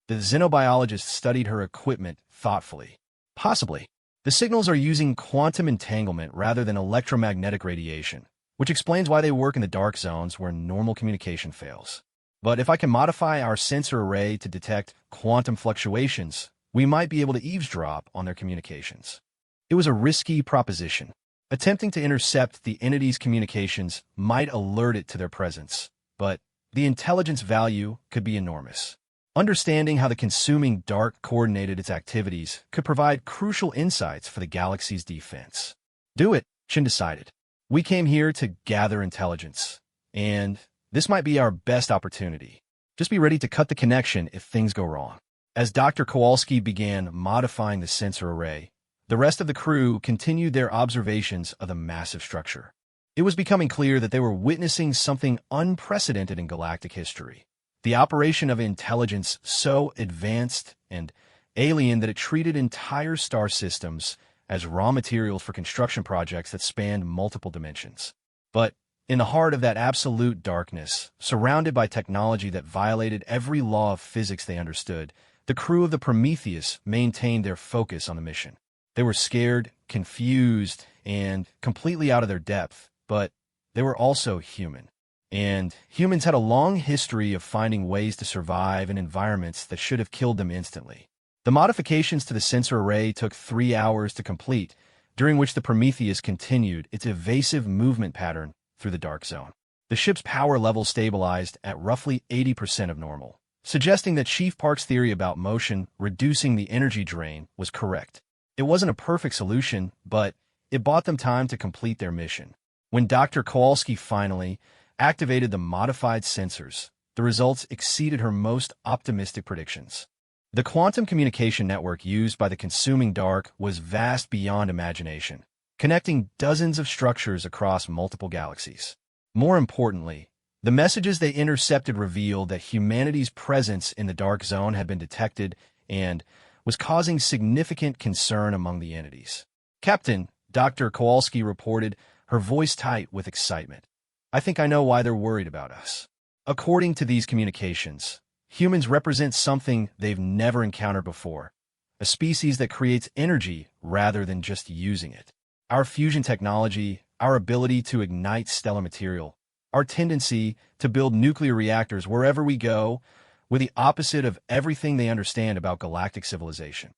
The xenobiologist studied her equipment thoughtfully. "Possibly. The signals are using quantum entanglement rather than electromagnetic radiation, which explains why they work in the dark zones where normal communication fails. But if I can modify our sensor array to detect quantum fluctuations, we might be able to eavesdrop on their communications." It was a risky proposition. Attempting to intercept the entity's communications might alert it to their presence, but the intelligence value could be enormous. Understanding how the consuming dark coordinated its activities could provide crucial insights for the galaxy's defense. "Do it," Chin decided. "We came here to gather intelligence, and this might be our best opportunity. Just be ready to cut the connection if things go wrong." As Dr. Kowalski began modifying the sensor array, the rest of the crew continued their observations of the massive structure. It was becoming clear that they were witnessing something unprecedented in galactic history. The operation of intelligence so advanced and alien that it treated entire star systems as raw materials for construction projects that spanned multiple dimensions. But in the heart of that absolute darkness, surrounded by technology that violated every law of physics they understood, The crew of the Prometheus maintained their focus on the mission. They were scared, confused, and completely out of their depth, but they were also human. And humans had a long history of finding ways to survive in environments that should have killed them instantly. The modifications to the sensor array took 3 hours to complete, during which the Prometheus continued its evasive movement pattern through the dark zone. The ship's power level stabilized at roughly 80% of normal, suggesting that Chief Park's theory about motion reducing the energy drain was correct. It wasn't a perfect solution, but it bought them time to complete their mission. When Dr. Kowalski finally activated the modified sensors, the results exceeded her most optimistic predictions. The quantum communication network used by the consuming dark was vast beyond imagination, connecting dozens of structures across multiple galaxies. More importantly, the messages they intercepted revealed that humanity's presence in the dark zone had been detected and was causing significant concern among the entities. Captain, Dr. Kowalski reported, her voice tight with excitement. I think I know why they're worried about us. According to these communications, humans represent something they've never encountered before, a species that creates energy rather than just using it. Our fusion technology, our ability to ignite stellar material, our tendency to build nuclear reactors wherever we go, were the opposite of everything they understand about galactic civilization.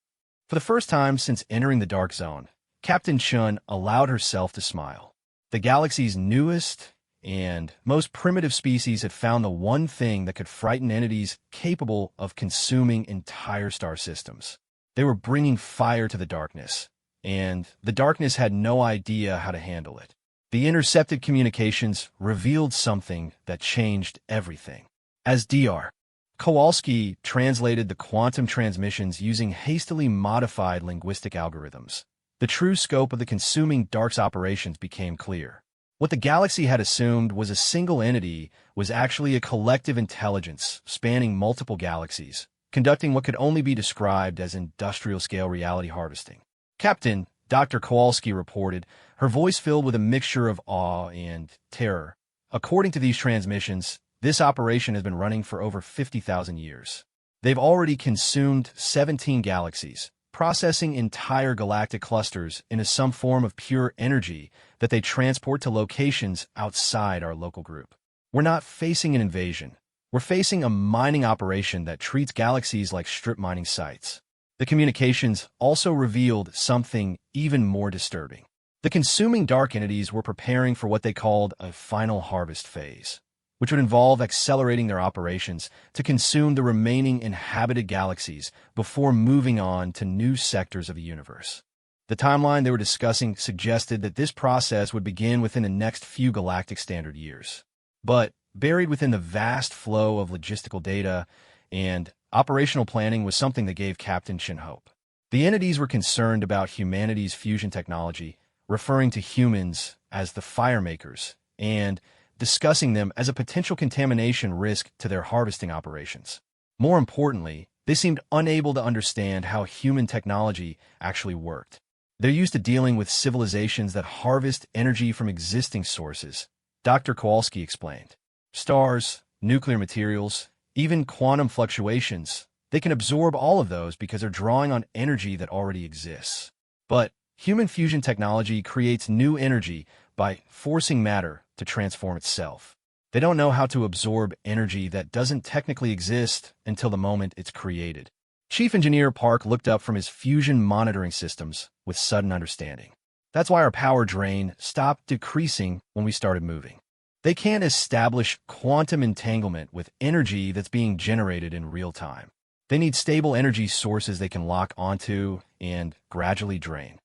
For the first time since entering the Dark Zone, Captain Chun allowed herself to smile. The galaxy's newest and most primitive species had found the one thing that could frighten entities capable of consuming entire star systems. They were bringing fire to the darkness, and the darkness had no idea how to handle it. The intercepted communications revealed something that changed everything. As Dr. Kowalski translated the quantum transmissions using hastily modified linguistic algorithms, the true scope of the consuming dark's operations became clear. What the galaxy had assumed was a single entity was actually a collective intelligence spanning multiple galaxies, conducting what could only be described as industrial-scale reality harvesting. Captain, Dr. Kowalski reported, her voice filled with a mixture of awe and terror. According to these transmissions, this operation has been running for over 50,000 years. They've already consumed 17 galaxies, processing entire galactic clusters into some form of pure energy that they transport to locations outside our local group. We're not facing an invasion. We're facing a mining operation that treats galaxies like strip mining sites. The communications also revealed something even more disturbing. The consuming dark entities were preparing for what they called a final harvest phase, which would involve accelerating their operations to consume the remaining inhabited galaxies before moving on to new sectors of the universe. The timeline they were discussing suggested that this process would begin within the next few galactic standard years. But buried within the vast flow of logistical data and operational planning was something that gave Captain Chin hope. The entities were concerned about humanity's fusion technology, referring to humans as the firemakers, and discussing them as a potential contamination risk to their harvesting operations. More importantly, they seemed unable to understand how human technology actually worked. They're used to dealing with civilizations that harvest energy from existing sources, Dr. Kowalski explained. Stars, nuclear materials, even quantum fluctuations, they can absorb all of those because they're drawing on energy that already exists. But human fusion technology creates new energy by forcing matter to transform itself. They don't know how to absorb energy that doesn't technically exist until the moment it's created. Chief Engineer Park looked up from his fusion monitoring systems with sudden understanding. That's why our power drain stopped decreasing when we started moving. They can't establish quantum entanglement with energy that's being generated in real time. They need stable energy sources they can lock onto and gradually drain.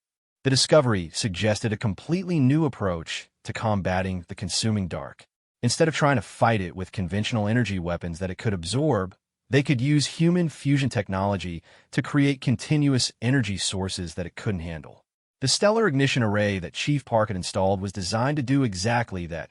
The discovery suggested a completely new approach to combating the consuming dark. Instead of trying to fight it with conventional energy weapons that it could absorb, they could use human fusion technology to create continuous energy sources that it couldn't handle. The stellar ignition array that Chief Park had installed was designed to do exactly that,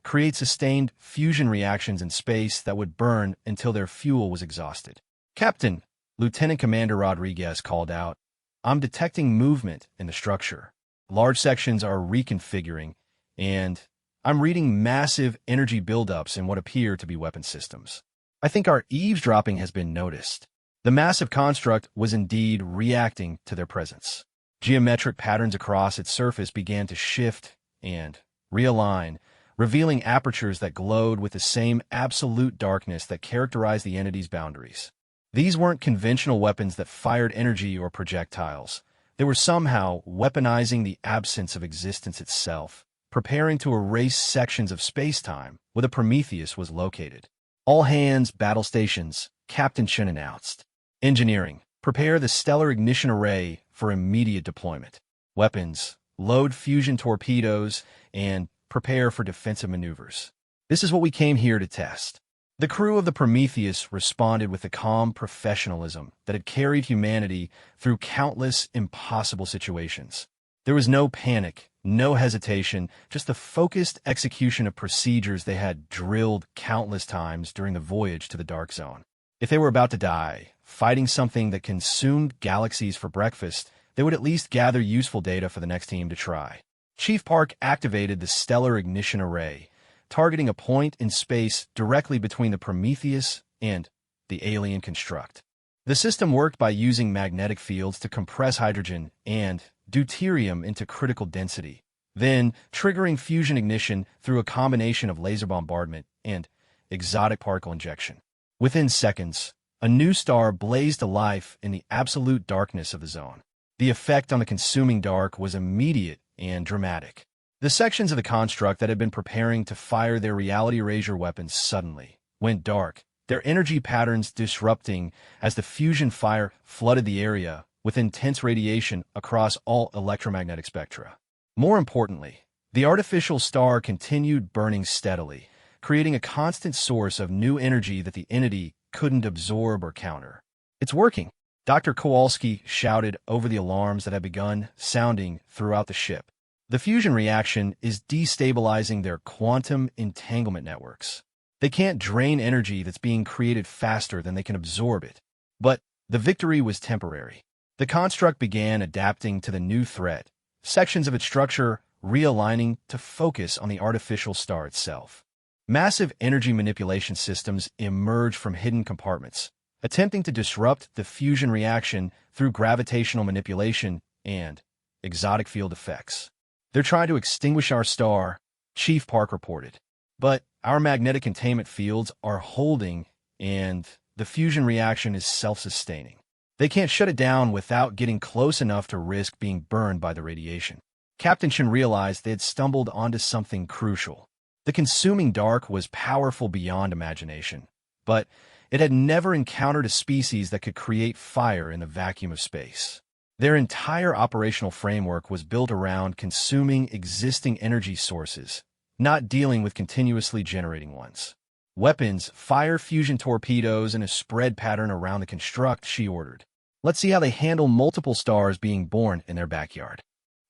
create sustained fusion reactions in space that would burn until their fuel was exhausted. Captain, Lieutenant Commander Rodriguez called out, I'm detecting movement in the structure. Large sections are reconfiguring, and I'm reading massive energy buildups in what appear to be weapon systems. I think our eavesdropping has been noticed. The massive construct was indeed reacting to their presence. Geometric patterns across its surface began to shift and realign, revealing apertures that glowed with the same absolute darkness that characterized the entity's boundaries. These weren't conventional weapons that fired energy or projectiles. They were somehow weaponizing the absence of existence itself, preparing to erase sections of space-time where the Prometheus was located. "All hands, battle stations," Captain Chen announced. "Engineering, prepare the stellar ignition array for immediate deployment. Weapons, load fusion torpedoes, and prepare for defensive maneuvers. This is what we came here to test." The crew of the Prometheus responded with the calm professionalism that had carried humanity through countless impossible situations. There was no panic, no hesitation, just the focused execution of procedures they had drilled countless times during the voyage to the Dark Zone. If they were about to die, fighting something that consumed galaxies for breakfast, they would at least gather useful data for the next team to try. Chief Park activated the stellar ignition array, targeting a point in space directly between the Prometheus and the alien construct. The system worked by using magnetic fields to compress hydrogen and deuterium into critical density, then triggering fusion ignition through a combination of laser bombardment and exotic particle injection. Within seconds, a new star blazed to life in the absolute darkness of the zone. The effect on the consuming dark was immediate and dramatic. The sections of the construct that had been preparing to fire their reality erasure weapons suddenly went dark, their energy patterns disrupting as the fusion fire flooded the area with intense radiation across all electromagnetic spectra. More importantly, the artificial star continued burning steadily, creating a constant source of new energy that the entity couldn't absorb or counter. "It's working," Dr. Kowalski shouted over the alarms that had begun sounding throughout the ship. "The fusion reaction is destabilizing their quantum entanglement networks. They can't drain energy that's being created faster than they can absorb it." But the victory was temporary. The construct began adapting to the new threat, sections of its structure realigning to focus on the artificial star itself. Massive energy manipulation systems emerged from hidden compartments, attempting to disrupt the fusion reaction through gravitational manipulation and exotic field effects. "They're trying to extinguish our star," Chief Park reported. "But our magnetic containment fields are holding, and the fusion reaction is self-sustaining. They can't shut it down without getting close enough to risk being burned by the radiation." Captain Chen realized they had stumbled onto something crucial. The consuming dark was powerful beyond imagination, but it had never encountered a species that could create fire in the vacuum of space. Their entire operational framework was built around consuming existing energy sources, not dealing with continuously generating ones. "Weapons, fire fusion torpedoes in a spread pattern around the construct," she ordered. "Let's see how they handle multiple stars being born in their backyard."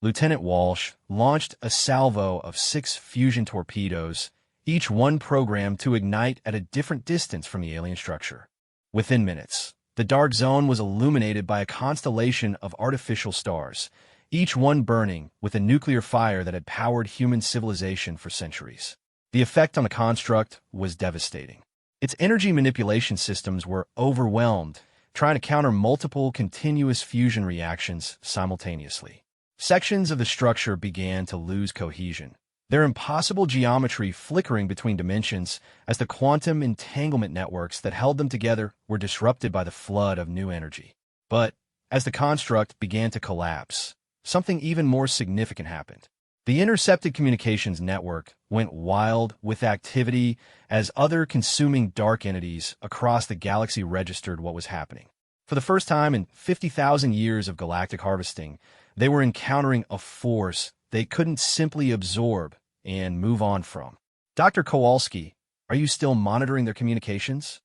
Lieutenant Walsh launched a salvo of 6 fusion torpedoes, each one programmed to ignite at a different distance from the alien structure. Within minutes, the dark zone was illuminated by a constellation of artificial stars, each one burning with a nuclear fire that had powered human civilization for centuries. The effect on the construct was devastating. Its energy manipulation systems were overwhelmed, trying to counter multiple continuous fusion reactions simultaneously. Sections of the structure began to lose cohesion, their impossible geometry flickering between dimensions as the quantum entanglement networks that held them together were disrupted by the flood of new energy. But as the construct began to collapse, something even more significant happened. The intercepted communications network went wild with activity as other consuming dark entities across the galaxy registered what was happening. For the first time in 50,000 years of galactic harvesting, they were encountering a force they couldn't simply absorb and move on from. "Dr. Kowalski, are you still monitoring their communications?"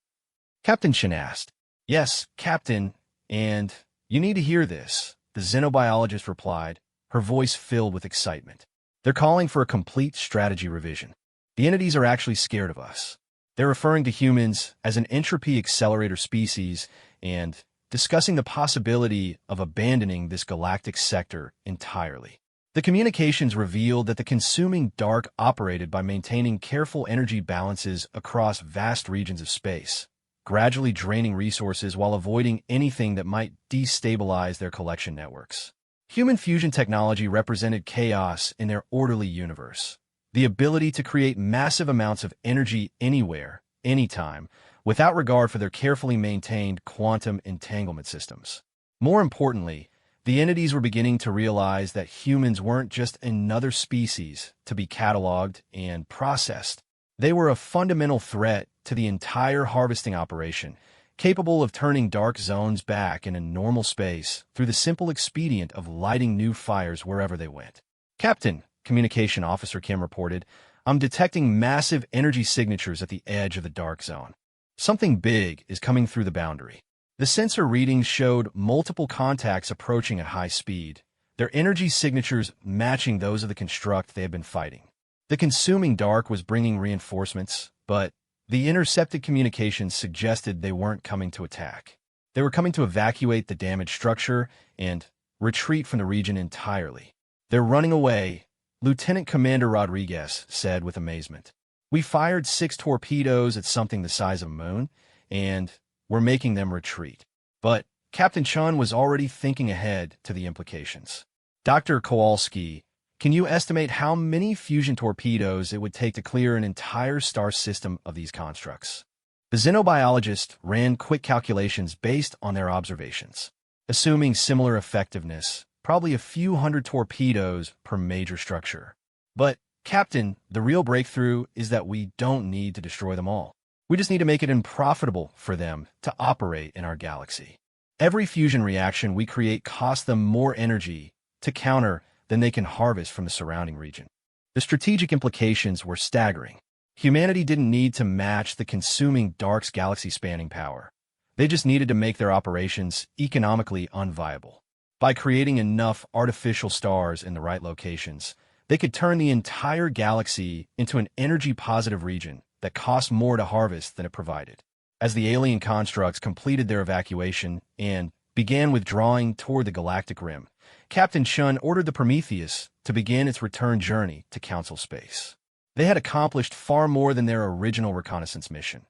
Captain Chen asked. "Yes, Captain, and you need to hear this," the xenobiologist replied, her voice filled with excitement. "They're calling for a complete strategy revision. The entities are actually scared of us. They're referring to humans as an entropy accelerator species and discussing the possibility of abandoning this galactic sector entirely." The communications revealed that the consuming dark operated by maintaining careful energy balances across vast regions of space, gradually draining resources while avoiding anything that might destabilize their collection networks. Human fusion technology represented chaos in their orderly universe, the ability to create massive amounts of energy anywhere, anytime, without regard for their carefully maintained quantum entanglement systems. More importantly, the entities were beginning to realize that humans weren't just another species to be cataloged and processed. They were a fundamental threat to the entire harvesting operation, capable of turning dark zones back into normal space through the simple expedient of lighting new fires wherever they went. "Captain," Communication Officer Kim reported, "I'm detecting massive energy signatures at the edge of the dark zone. Something big is coming through the boundary." The sensor readings showed multiple contacts approaching at high speed, their energy signatures matching those of the construct they had been fighting. The consuming dark was bringing reinforcements, but the intercepted communications suggested they weren't coming to attack. They were coming to evacuate the damaged structure and retreat from the region entirely. "They're running away," Lieutenant Commander Rodriguez said with amazement. "We fired 6 torpedoes at something the size of a moon, and we're making them retreat." But Captain Chun was already thinking ahead to the implications. "Dr. Kowalski, can you estimate how many fusion torpedoes it would take to clear an entire star system of these constructs?" The xenobiologist ran quick calculations based on their observations. Assuming similar effectiveness, probably a few hundred torpedoes per major structure. "But, Captain, the real breakthrough is that we don't need to destroy them all. We just need to make it unprofitable for them to operate in our galaxy. Every fusion reaction we create costs them more energy to counter than they can harvest from the surrounding region." The strategic implications were staggering. Humanity didn't need to match the consuming dark's galaxy-spanning power. They just needed to make their operations economically unviable. By creating enough artificial stars in the right locations, they could turn the entire galaxy into an energy-positive region that cost more to harvest than it provided. As the alien constructs completed their evacuation and began withdrawing toward the galactic rim, Captain Chun ordered the Prometheus to begin its return journey to Council space. They had accomplished far more than their original reconnaissance mission.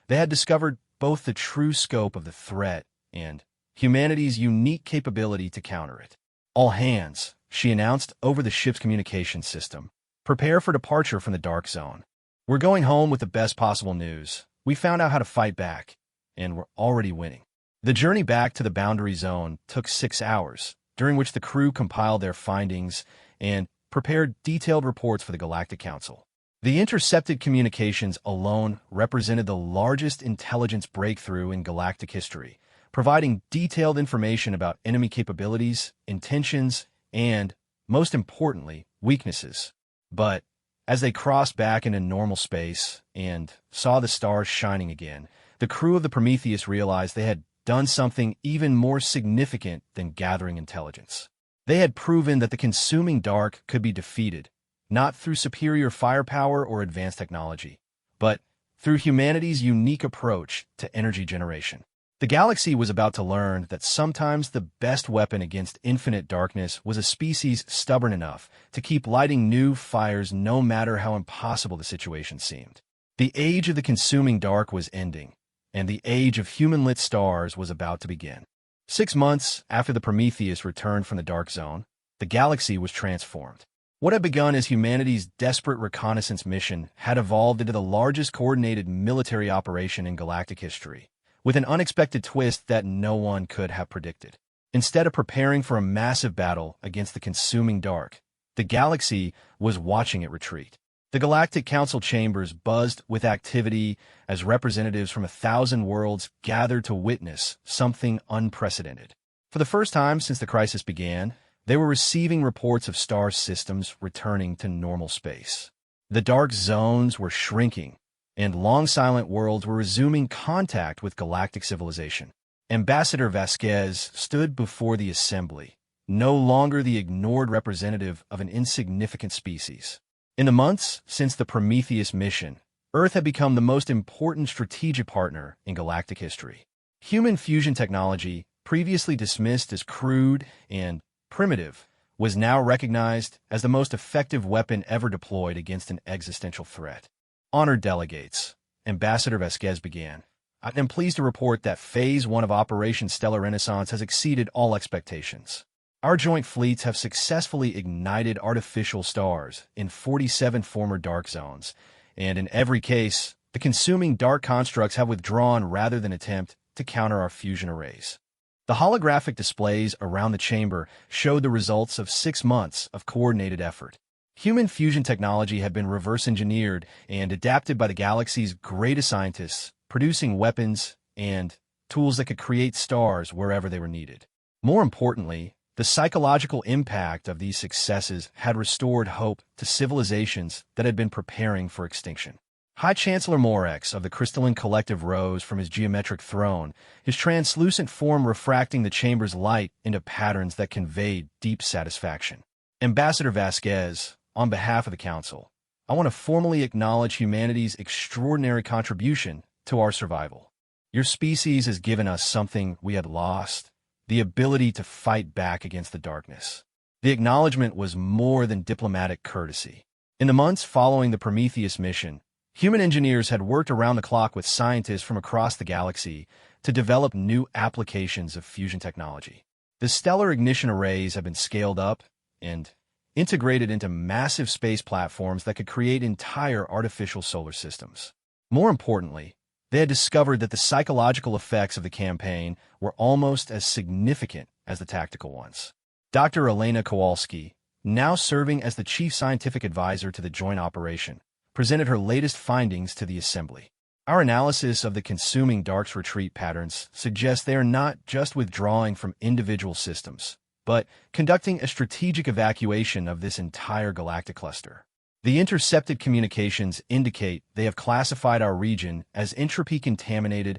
They had discovered both the true scope of the threat and humanity's unique capability to counter it. "All hands," she announced over the ship's communication system, "prepare for departure from the dark zone. We're going home with the best possible news. We found out how to fight back, and we're already winning." The journey back to the boundary zone took 6 hours, during which the crew compiled their findings and prepared detailed reports for the Galactic Council. The intercepted communications alone represented the largest intelligence breakthrough in galactic history, providing detailed information about enemy capabilities, intentions, and, most importantly, weaknesses. But as they crossed back into normal space and saw the stars shining again, the crew of the Prometheus realized they had done something even more significant than gathering intelligence. They had proven that the consuming dark could be defeated, not through superior firepower or advanced technology, but through humanity's unique approach to energy generation. The galaxy was about to learn that sometimes the best weapon against infinite darkness was a species stubborn enough to keep lighting new fires no matter how impossible the situation seemed. The age of the consuming dark was ending, and the age of human-lit stars was about to begin. 6 months after the Prometheus returned from the dark zone, the galaxy was transformed. What had begun as humanity's desperate reconnaissance mission had evolved into the largest coordinated military operation in galactic history, with an unexpected twist that no one could have predicted. Instead of preparing for a massive battle against the consuming dark, the galaxy was watching it retreat. The Galactic Council chambers buzzed with activity as representatives from 1,000 worlds gathered to witness something unprecedented. For the first time since the crisis began, they were receiving reports of star systems returning to normal space. The dark zones were shrinking, and long-silent worlds were resuming contact with galactic civilization. Ambassador Vasquez stood before the assembly, no longer the ignored representative of an insignificant species. In the months since the Prometheus mission, Earth had become the most important strategic partner in galactic history. Human fusion technology, previously dismissed as crude and primitive, was now recognized as the most effective weapon ever deployed against an existential threat. "Honored delegates," Ambassador Vasquez began, I am pleased to report that Phase 1 of Operation Stellar Renaissance has exceeded all expectations. Our joint fleets have successfully ignited artificial stars in 47 former dark zones, and in every case, the consuming dark constructs have withdrawn rather than attempt to counter our fusion arrays. The holographic displays around the chamber showed the results of 6 months of coordinated effort. Human fusion technology had been reverse-engineered and adapted by the galaxy's greatest scientists, producing weapons and tools that could create stars wherever they were needed. More importantly, the psychological impact of these successes had restored hope to civilizations that had been preparing for extinction. High Chancellor Morex of the Crystalline Collective rose from his geometric throne, his translucent form refracting the chamber's light into patterns that conveyed deep satisfaction. Ambassador Vasquez, on behalf of the Council, I want to formally acknowledge humanity's extraordinary contribution to our survival. Your species has given us something we had lost, the ability to fight back against the darkness. The acknowledgement was more than diplomatic courtesy. In the months following the Prometheus mission, human engineers had worked around the clock with scientists from across the galaxy to develop new applications of fusion technology. The stellar ignition arrays have been scaled up and integrated into massive space platforms that could create entire artificial solar systems. More importantly, they had discovered that the psychological effects of the campaign were almost as significant as the tactical ones. Dr. Elena Kowalski, now serving as the chief scientific advisor to the joint operation, presented her latest findings to the Assembly. Our analysis of the consuming dark's retreat patterns suggests they are not just withdrawing from individual systems, but conducting a strategic evacuation of this entire galactic cluster. The intercepted communications indicate they have classified our region as entropy-contaminated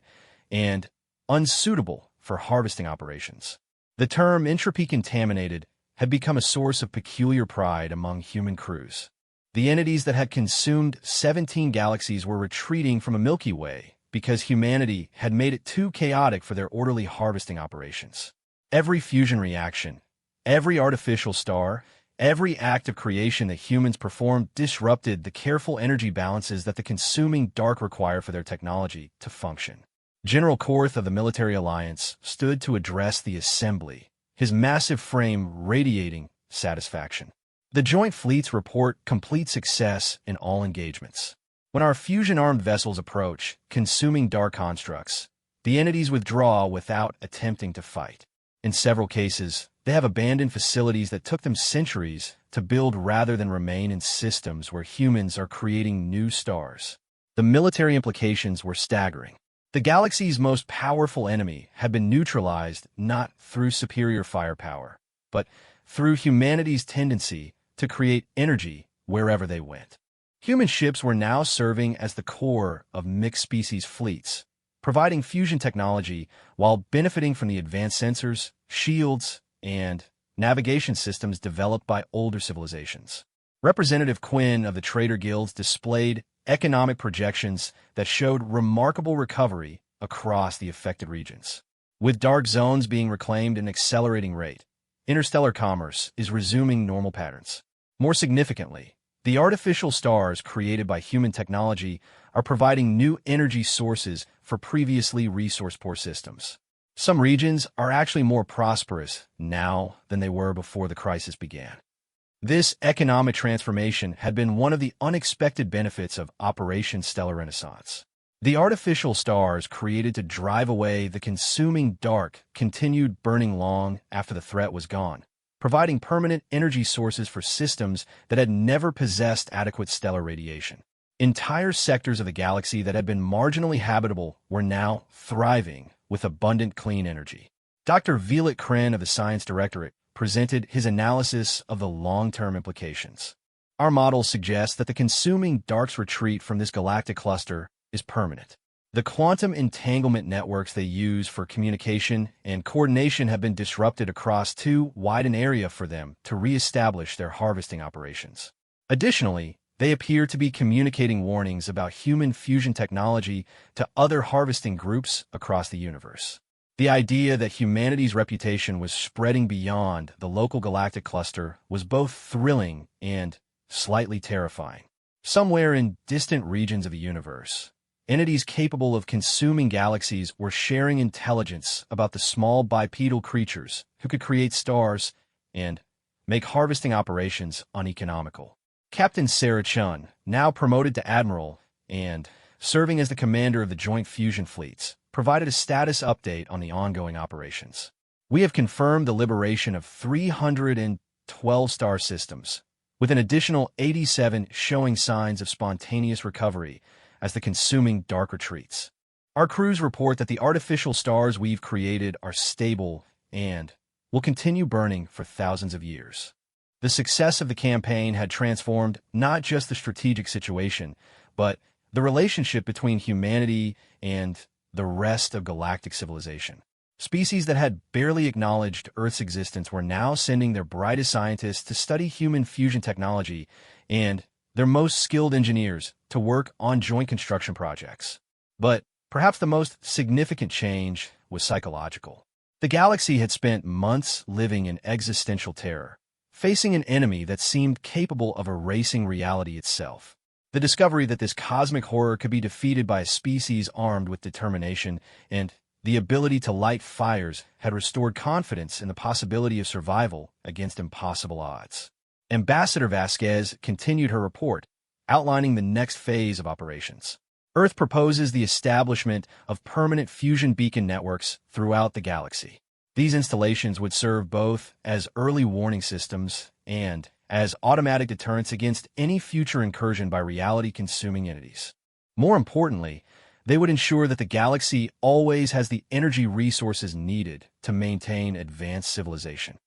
and unsuitable for harvesting operations. The term entropy-contaminated had become a source of peculiar pride among human crews. The entities that had consumed 17 galaxies were retreating from a Milky Way because humanity had made it too chaotic for their orderly harvesting operations. Every fusion reaction, every artificial star, every act of creation that humans performed disrupted the careful energy balances that the consuming dark require for their technology to function. General Korth of the Military Alliance stood to address the Assembly, his massive frame radiating satisfaction. The joint fleets report complete success in all engagements. When our fusion-armed vessels approach, consuming dark constructs, the entities withdraw without attempting to fight. In several cases, they have abandoned facilities that took them centuries to build rather than remain in systems where humans are creating new stars. The military implications were staggering. The galaxy's most powerful enemy had been neutralized not through superior firepower, but through humanity's tendency to create energy wherever they went. Human ships were now serving as the core of mixed-species fleets, providing fusion technology while benefiting from the advanced sensors, shields, and navigation systems developed by older civilizations. Representative Quinn of the Trader Guilds displayed economic projections that showed remarkable recovery across the affected regions. With dark zones being reclaimed at an accelerating rate, interstellar commerce is resuming normal patterns. More significantly, the artificial stars created by human technology are providing new energy sources for previously resource-poor systems. Some regions are actually more prosperous now than they were before the crisis began. This economic transformation had been one of the unexpected benefits of Operation Stellar Renaissance. The artificial stars created to drive away the consuming dark continued burning long after the threat was gone, providing permanent energy sources for systems that had never possessed adequate stellar radiation. Entire sectors of the galaxy that had been marginally habitable were now thriving with abundant clean energy. Dr. Velit Kren of the Science Directorate presented his analysis of the long-term implications. Our models suggest that the consuming dark's retreat from this galactic cluster is permanent. The quantum entanglement networks they use for communication and coordination have been disrupted across too wide an area for them to re-establish their harvesting operations. Additionally, they appear to be communicating warnings about human fusion technology to other harvesting groups across the universe. The idea that humanity's reputation was spreading beyond the local galactic cluster was both thrilling and slightly terrifying. Somewhere in distant regions of the universe, entities capable of consuming galaxies were sharing intelligence about the small bipedal creatures who could create stars and make harvesting operations uneconomical. Captain Sarah Chun, now promoted to admiral and serving as the commander of the Joint Fusion Fleets, provided a status update on the ongoing operations. We have confirmed the liberation of 312 star systems, with an additional 87 showing signs of spontaneous recovery as the consuming dark retreats. Our crews report that the artificial stars we've created are stable and will continue burning for thousands of years. The success of the campaign had transformed not just the strategic situation, but the relationship between humanity and the rest of galactic civilization. Species that had barely acknowledged Earth's existence were now sending their brightest scientists to study human fusion technology and their most skilled engineers to work on joint construction projects. But perhaps the most significant change was psychological. The galaxy had spent months living in existential terror, facing an enemy that seemed capable of erasing reality itself. The discovery that this cosmic horror could be defeated by a species armed with determination and the ability to light fires had restored confidence in the possibility of survival against impossible odds. Ambassador Vasquez continued her report, outlining the next phase of operations. Earth proposes the establishment of permanent fusion beacon networks throughout the galaxy. These installations would serve both as early warning systems and as automatic deterrents against any future incursion by reality-consuming entities. More importantly, they would ensure that the galaxy always has the energy resources needed to maintain advanced civilization.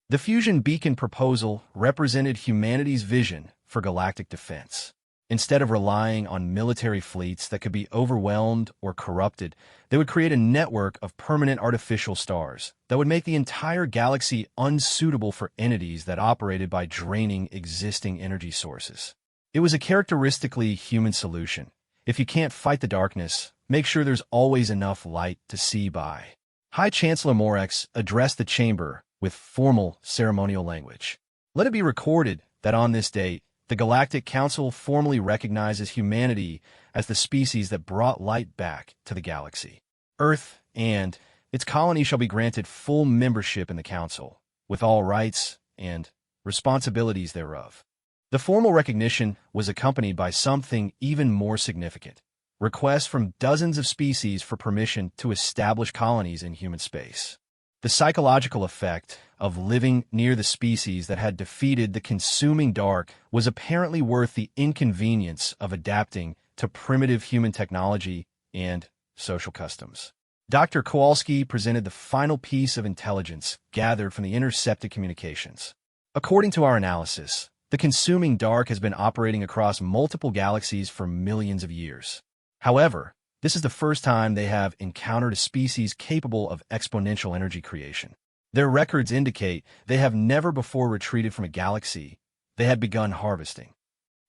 The fusion beacon proposal represented humanity's vision for galactic defense. Instead of relying on military fleets that could be overwhelmed or corrupted, they would create a network of permanent artificial stars that would make the entire galaxy unsuitable for entities that operated by draining existing energy sources. It was a characteristically human solution. If you can't fight the darkness, make sure there's always enough light to see by. High Chancellor Morex addressed the chamber with formal ceremonial language. Let it be recorded that on this date, the Galactic Council formally recognizes humanity as the species that brought light back to the galaxy. Earth and its colony shall be granted full membership in the Council, with all rights and responsibilities thereof. The formal recognition was accompanied by something even more significant: requests from dozens of species for permission to establish colonies in human space. The psychological effect of living near the species that had defeated the consuming dark was apparently worth the inconvenience of adapting to primitive human technology and social customs. Dr. Kowalski presented the final piece of intelligence gathered from the intercepted communications. According to our analysis, the consuming dark has been operating across multiple galaxies for millions of years. However, this is the first time they have encountered a species capable of exponential energy creation. Their records indicate they have never before retreated from a galaxy they had begun harvesting.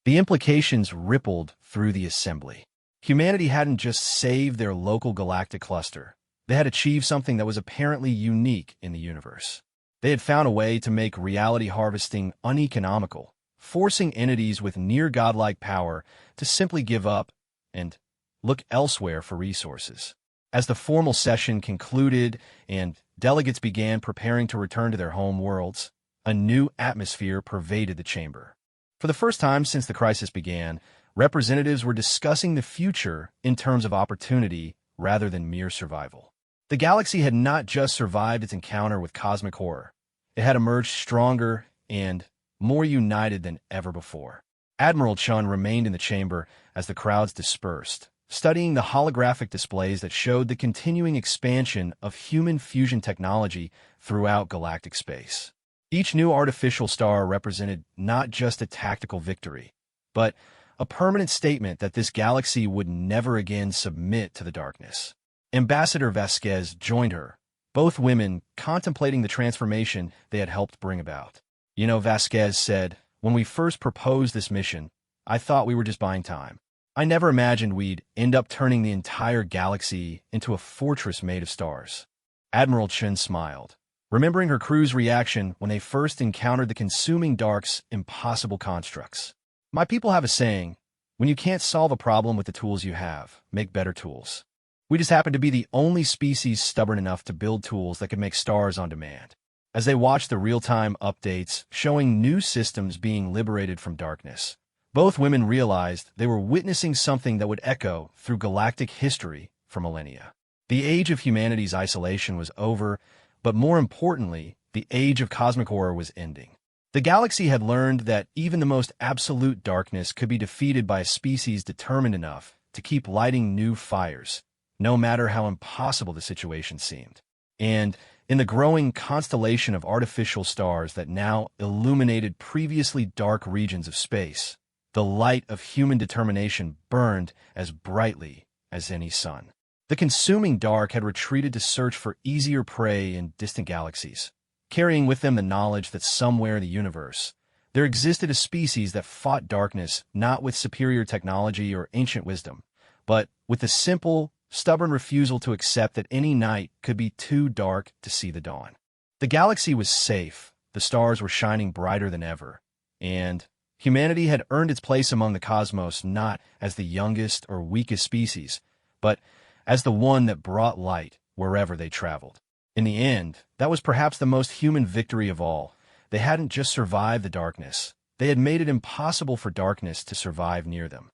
The implications rippled through the assembly. Humanity hadn't just saved their local galactic cluster. They had achieved something that was apparently unique in the universe. They had found a way to make reality harvesting uneconomical, forcing entities with near-godlike power to simply give up and look elsewhere for resources. As the formal session concluded and delegates began preparing to return to their home worlds, a new atmosphere pervaded the chamber. For the first time since the crisis began, representatives were discussing the future in terms of opportunity rather than mere survival. The galaxy had not just survived its encounter with cosmic horror. It had emerged stronger and more united than ever before. Admiral Chun remained in the chamber as the crowds dispersed, studying the holographic displays that showed the continuing expansion of human fusion technology throughout galactic space. Each new artificial star represented not just a tactical victory, but a permanent statement that this galaxy would never again submit to the darkness. Ambassador Vasquez joined her, both women contemplating the transformation they had helped bring about. You know, Vasquez said, when we first proposed this mission, I thought we were just buying time. I never imagined we'd end up turning the entire galaxy into a fortress made of stars. Admiral Chen smiled, remembering her crew's reaction when they first encountered the consuming dark's impossible constructs. My people have a saying, When you can't solve a problem with the tools you have, make better tools. We just happen to be the only species stubborn enough to build tools that can make stars on demand. As they watched the real-time updates showing new systems being liberated from darkness, both women realized they were witnessing something that would echo through galactic history for millennia. The age of humanity's isolation was over, but more importantly, the age of cosmic horror was ending. The galaxy had learned that even the most absolute darkness could be defeated by a species determined enough to keep lighting new fires, no matter how impossible the situation seemed. And in the growing constellation of artificial stars that now illuminated previously dark regions of space, the light of human determination burned as brightly as any sun. The consuming dark had retreated to search for easier prey in distant galaxies, carrying with them the knowledge that somewhere in the universe, there existed a species that fought darkness not with superior technology or ancient wisdom, but with the simple, stubborn refusal to accept that any night could be too dark to see the dawn. The galaxy was safe, the stars were shining brighter than ever, and humanity had earned its place among the cosmos not as the youngest or weakest species, but as the one that brought light wherever they traveled. In the end, that was perhaps the most human victory of all. They hadn't just survived the darkness, they had made it impossible for darkness to survive near them.